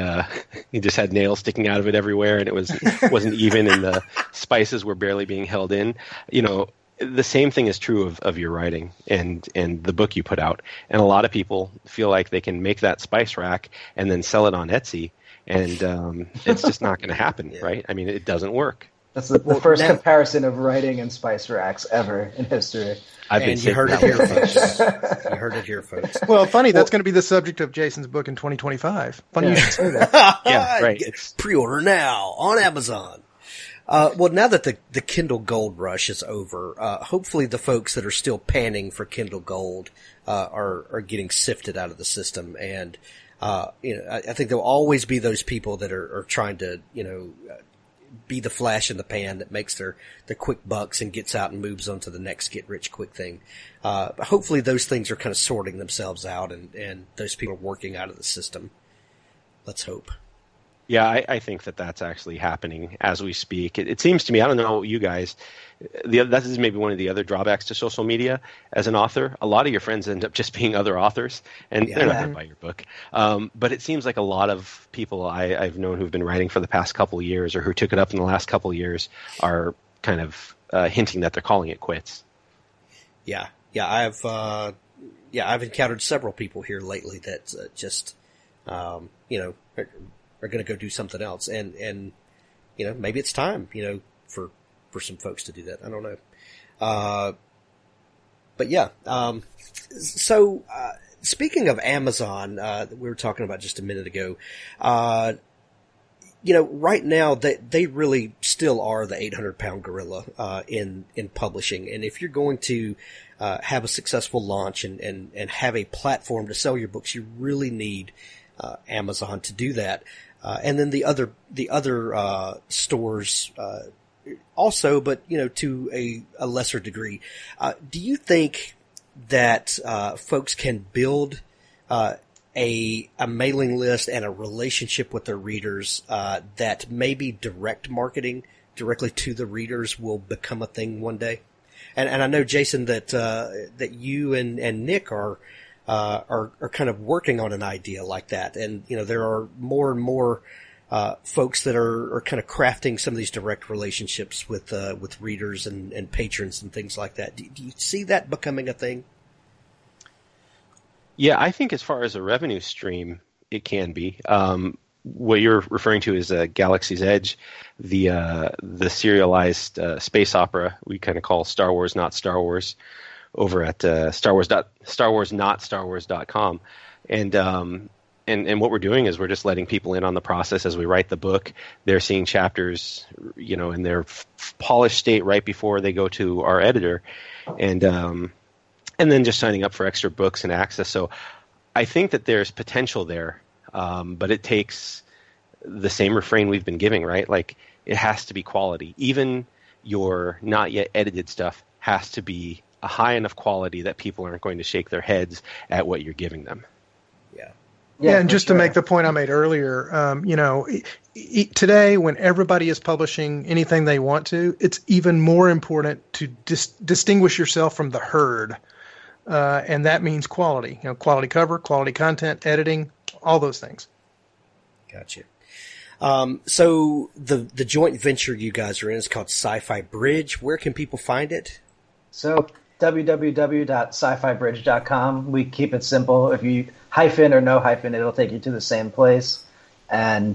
he just had nails sticking out of it everywhere, and it wasn't even, and the spices were barely being held in? The same thing is true of your writing and the book you put out. And a lot of people feel like they can make that spice rack and then sell it on Etsy, and it's just not going to happen, right? I mean, it doesn't work. That's the first comparison of writing and spice racks ever in history. You heard it here, folks. You heard it here, folks. Well, funny, that's going to be the subject of Jason's book in 2025. Funny you should say that. Yeah, right. Pre-order now on Amazon. Well, now that the Kindle Gold rush is over, hopefully the folks that are still panning for Kindle Gold are getting sifted out of the system. And I think there'll always be those people that are trying to be the flash in the pan that makes their quick bucks and gets out and moves on to the next get rich quick thing. Hopefully those things are kind of sorting themselves out, and those people are working out of the system. Let's hope. Yeah, I think that's actually happening as we speak. It seems to me, I don't know you guys, that is maybe one of the other drawbacks to social media as an author. A lot of your friends end up just being other authors, and they're not going to buy your book. But it seems like a lot of people I've known who've been writing for the past couple of years, or who took it up in the last couple of years, are kind of hinting that they're calling it quits. Yeah, I've encountered several people here lately that just are going to go do something else, and maybe it's time for some folks to do that. I don't know, but yeah. So speaking of Amazon, we were talking about just a minute ago. Right now they really still are the 800-pound gorilla in publishing, and if you're going to have a successful launch and have a platform to sell your books, you really need Amazon to do that. And then the other stores also, but to a lesser degree. Do you think that folks can build a mailing list and a relationship with their readers that maybe direct marketing directly to the readers will become a thing one day? And I know, Jason, that you and Nick are kind of working on an idea like that. And, there are more and more, folks that are kind of crafting some of these direct relationships with readers and patrons and things like that. Do you see that becoming a thing? Yeah, I think as far as a revenue stream, it can be. What you're referring to is Galaxy's Edge, the serialized space opera we kind of call Star Wars, Not Star Wars, over at StarWarsNotStarWars.com. And what we're doing is we're just letting people in on the process as we write the book. They're seeing chapters, in their polished state right before they go to our editor, and then just signing up for extra books and access. So I think that there's potential there, but it takes the same refrain we've been giving, right? Like, it has to be quality. Even your not yet edited stuff has to be a high enough quality that people aren't going to shake their heads at what you're giving them. Yeah, and just to make the point I made earlier, today when everybody is publishing anything they want to, it's even more important to distinguish yourself from the herd, and that means quality. Quality cover, quality content, editing, all those things. Gotcha. So the joint venture you guys are in is called Sci-Fi Bridge. Where can people find it? So www.scifibridge.com. We keep it simple. If you hyphen or no hyphen, it'll take you to the same place. And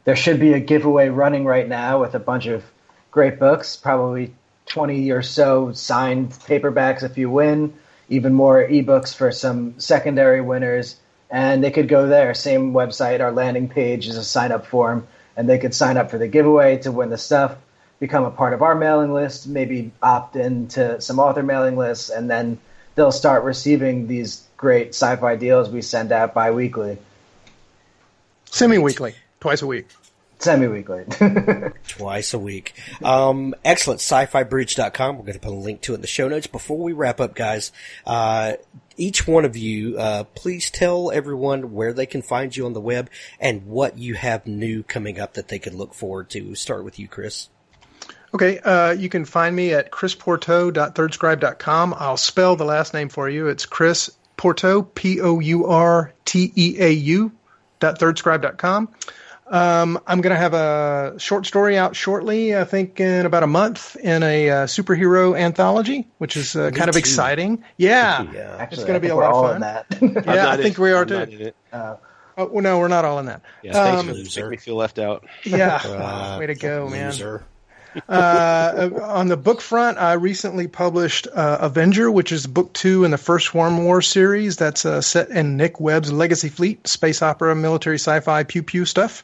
there should be a giveaway running right now with a bunch of great books, probably 20 or so signed paperbacks if you win, even more ebooks for some secondary winners. And they could go there, same website, our landing page is a sign-up form, and they could sign up for the giveaway to win the stuff, become a part of our mailing list, maybe opt into some author mailing lists, and then they'll start receiving these great sci-fi deals we send out bi-weekly. Semi-weekly, twice a week. Semi-weekly. Twice a week. Excellent. Sci-Fi Bridge.com. We're going to put a link to it in the show notes. Before we wrap up, guys, each one of you, please tell everyone where they can find you on the web and what you have new coming up that they could look forward to. Start with you, Chris. Okay, you can find me at chrispourteau.thirdscribe.com. I'll spell the last name for you. It's Chris Pourteau, Pourteau.thirdscribe.com. I'm going to have a short story out shortly, I think in about a month, in a superhero anthology, which is kind of exciting. Yeah. Actually, it's going to be a lot of fun. That. Yeah, I think we are too. Oh, well, no, we're not all in that. Yeah, thanks for making me feel left out. Yeah, way to go, man. On the book front, I recently published Avenger, which is book 2 in the first Swarm War series. That's set in Nick Webb's Legacy Fleet, space opera, military sci-fi, pew-pew stuff.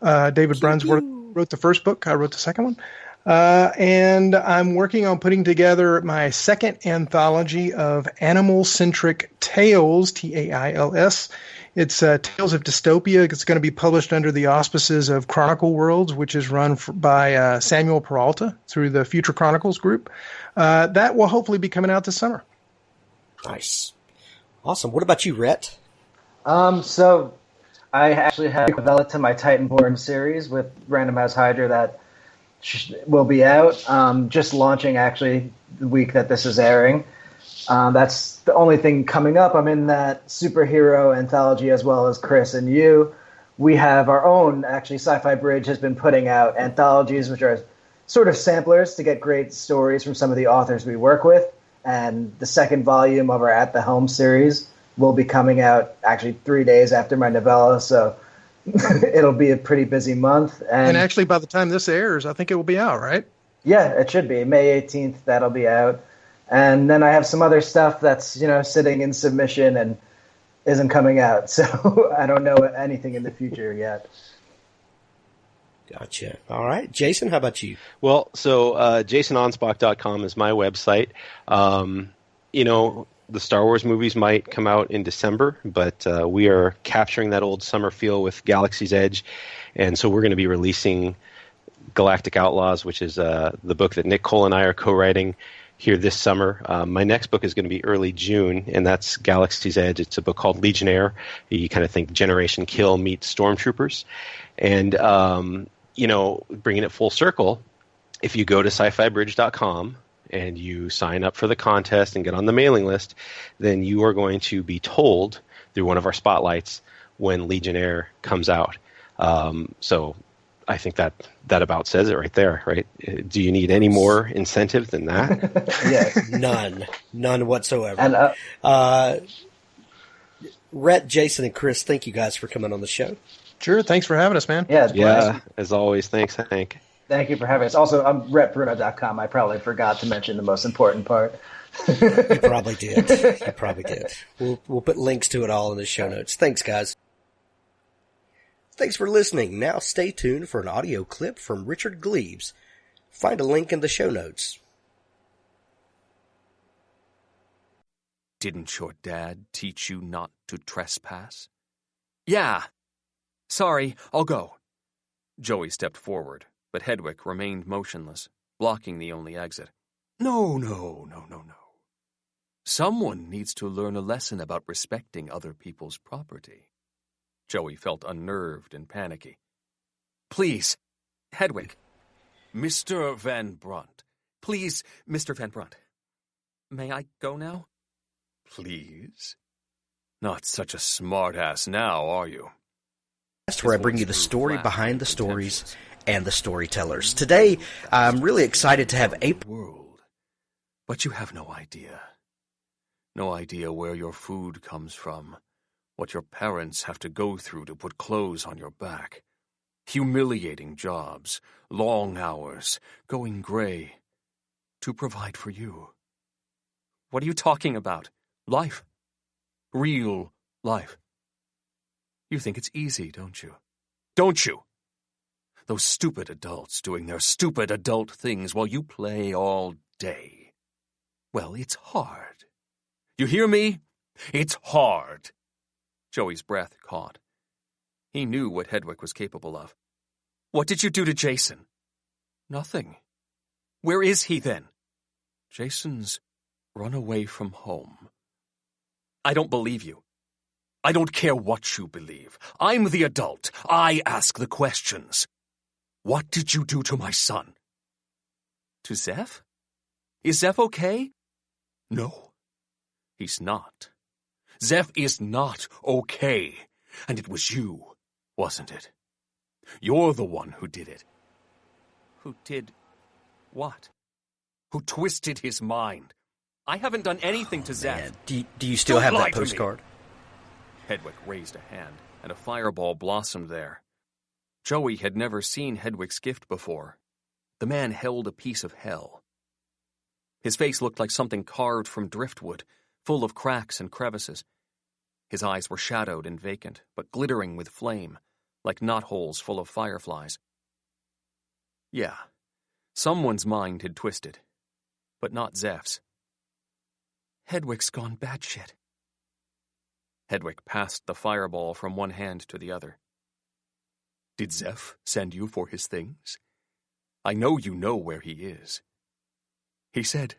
David Brunsworth wrote the first book. I wrote the second one. And I'm working on putting together my second anthology of animal-centric tales, Tails. It's Tales of Dystopia. It's going to be published under the auspices of Chronicle Worlds, which is run by Samuel Peralta through the Future Chronicles group. That will hopefully be coming out this summer. Nice. Awesome. What about you, Rhett? So I actually have developed to my Titanborn series with Random House Hydra that will be out. Just launching actually the week that this is airing. That's the only thing coming up. I'm in that superhero anthology as well as Chris and you. We have our own, actually, Sci-Fi Bridge has been putting out anthologies, which are sort of samplers to get great stories from some of the authors we work with. And the second volume of our At the Helm series will be coming out actually 3 days after my novella, so it'll be a pretty busy month. And actually, by the time this airs, I think it will be out, right? Yeah, it should be. May 18th, that'll be out. And then I have some other stuff that's, sitting in submission and isn't coming out. So I don't know anything in the future yet. Gotcha. All right. Jason, how about you? Well, so jasonanspach.com is my website. The Star Wars movies might come out in December, but we are capturing that old summer feel with Galaxy's Edge. And so we're going to be releasing Galactic Outlaws, which is the book that Nick Cole and I are co-writing here this summer. My next book is going to be early June, and that's Galaxy's Edge. It's a book called Legionnaire. You kind of think Generation Kill meets Stormtroopers. And, bringing it full circle, if you go to scifibridge.com and you sign up for the contest and get on the mailing list, then you are going to be told through one of our spotlights when Legionnaire comes out. So I think that about says it right there, right? Do you need any more incentive than that? Yes. None whatsoever. And Rhett, Jason, and Chris, thank you guys for coming on the show. Sure, thanks for having us, man. Yeah, as always, thanks, Hank. Thank you for having us. Also, I'm rhettbruno.com. I probably forgot to mention the most important part. You probably did. We'll put links to it all in the show notes. Thanks, guys. Thanks for listening. Now stay tuned for an audio clip from Richard Glebes. Find a link in the show notes. Didn't your dad teach you not to trespass? Yeah. Sorry, I'll go. Joey stepped forward, but Hedwig remained motionless, blocking the only exit. No. Someone needs to learn a lesson about respecting other people's property. Joey felt unnerved and panicky. Please, Hedwig. Mr. Van Brunt. Please, Mr. Van Brunt. May I go now? Please? Not such a smart-ass now, are you? That's where I bring you the story behind the stories and the storytellers. Today, I'm really excited to have April. World. But you have no idea. No idea where your food comes from. What your parents have to go through to put clothes on your back. Humiliating jobs, long hours, going gray. to provide for you. What are you talking about? Life. Real life. You think it's easy, don't you? Don't you? Those stupid adults doing their stupid adult things while you play all day. Well, it's hard. You hear me? It's hard. Joey's breath caught. He knew what Hedwig was capable of. What did you do to Jason? Nothing. Where is he then? Jason's run away from home. I don't believe you. I don't care what you believe. I'm the adult. I ask the questions. What did you do to my son? To Zeph? Is Zeph okay? No, he's not. Zeph is not okay. And it was you, wasn't it? You're the one who did it. Who did what? Who twisted his mind. I haven't done anything to Zeph. Man. Do you still have that postcard? Hedwig raised a hand, and a fireball blossomed there. Joey had never seen Hedwig's gift before. The man held a piece of hell. His face looked like something carved from driftwood, full of cracks and crevices. His eyes were shadowed and vacant, but glittering with flame, like knotholes full of fireflies. Yeah, someone's mind had twisted, but not Zeph's. Hedwig's gone batshit. Hedwig passed the fireball from one hand to the other. Did Zeph send you for his things? I know you know where he is. He said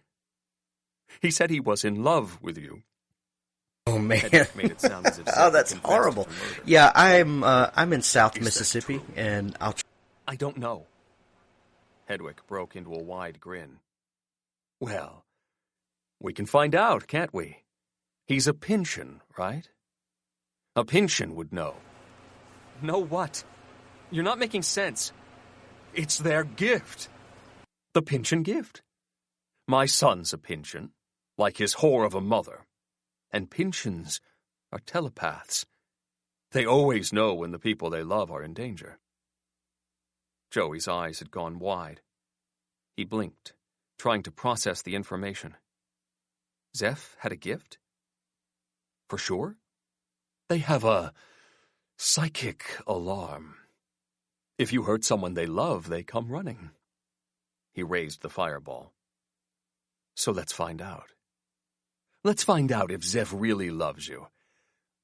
he was in love with you. Oh, man. Hedwig made it sound as if Zeph oh, that's had confessed horrible. to murder. Yeah, I'm in South Mississippi, and I don't know. Hedwig broke into a wide grin. Well, we can find out, can't we? He's a Pynchon, right? A Pynchon would know. Know what? You're not making sense. It's their gift. The Pynchon gift. My son's a Pynchon, like his whore of a mother. And Pynchons are telepaths. They always know when the people they love are in danger. Joey's eyes had gone wide. He blinked, trying to process the information. Zeph had a gift? For sure? They have a psychic alarm. If you hurt someone they love, they come running. He raised the fireball. So let's find out. Let's find out if Zeph really loves you.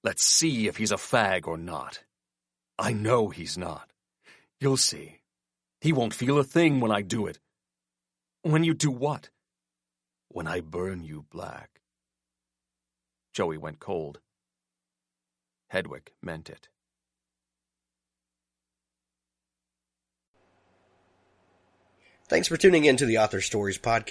Let's see if he's a fag or not. I know he's not. You'll see. He won't feel a thing when I do it. When you do what? When I burn you black. Joey went cold. Hedwig meant it. Thanks for tuning in to the Author Stories podcast.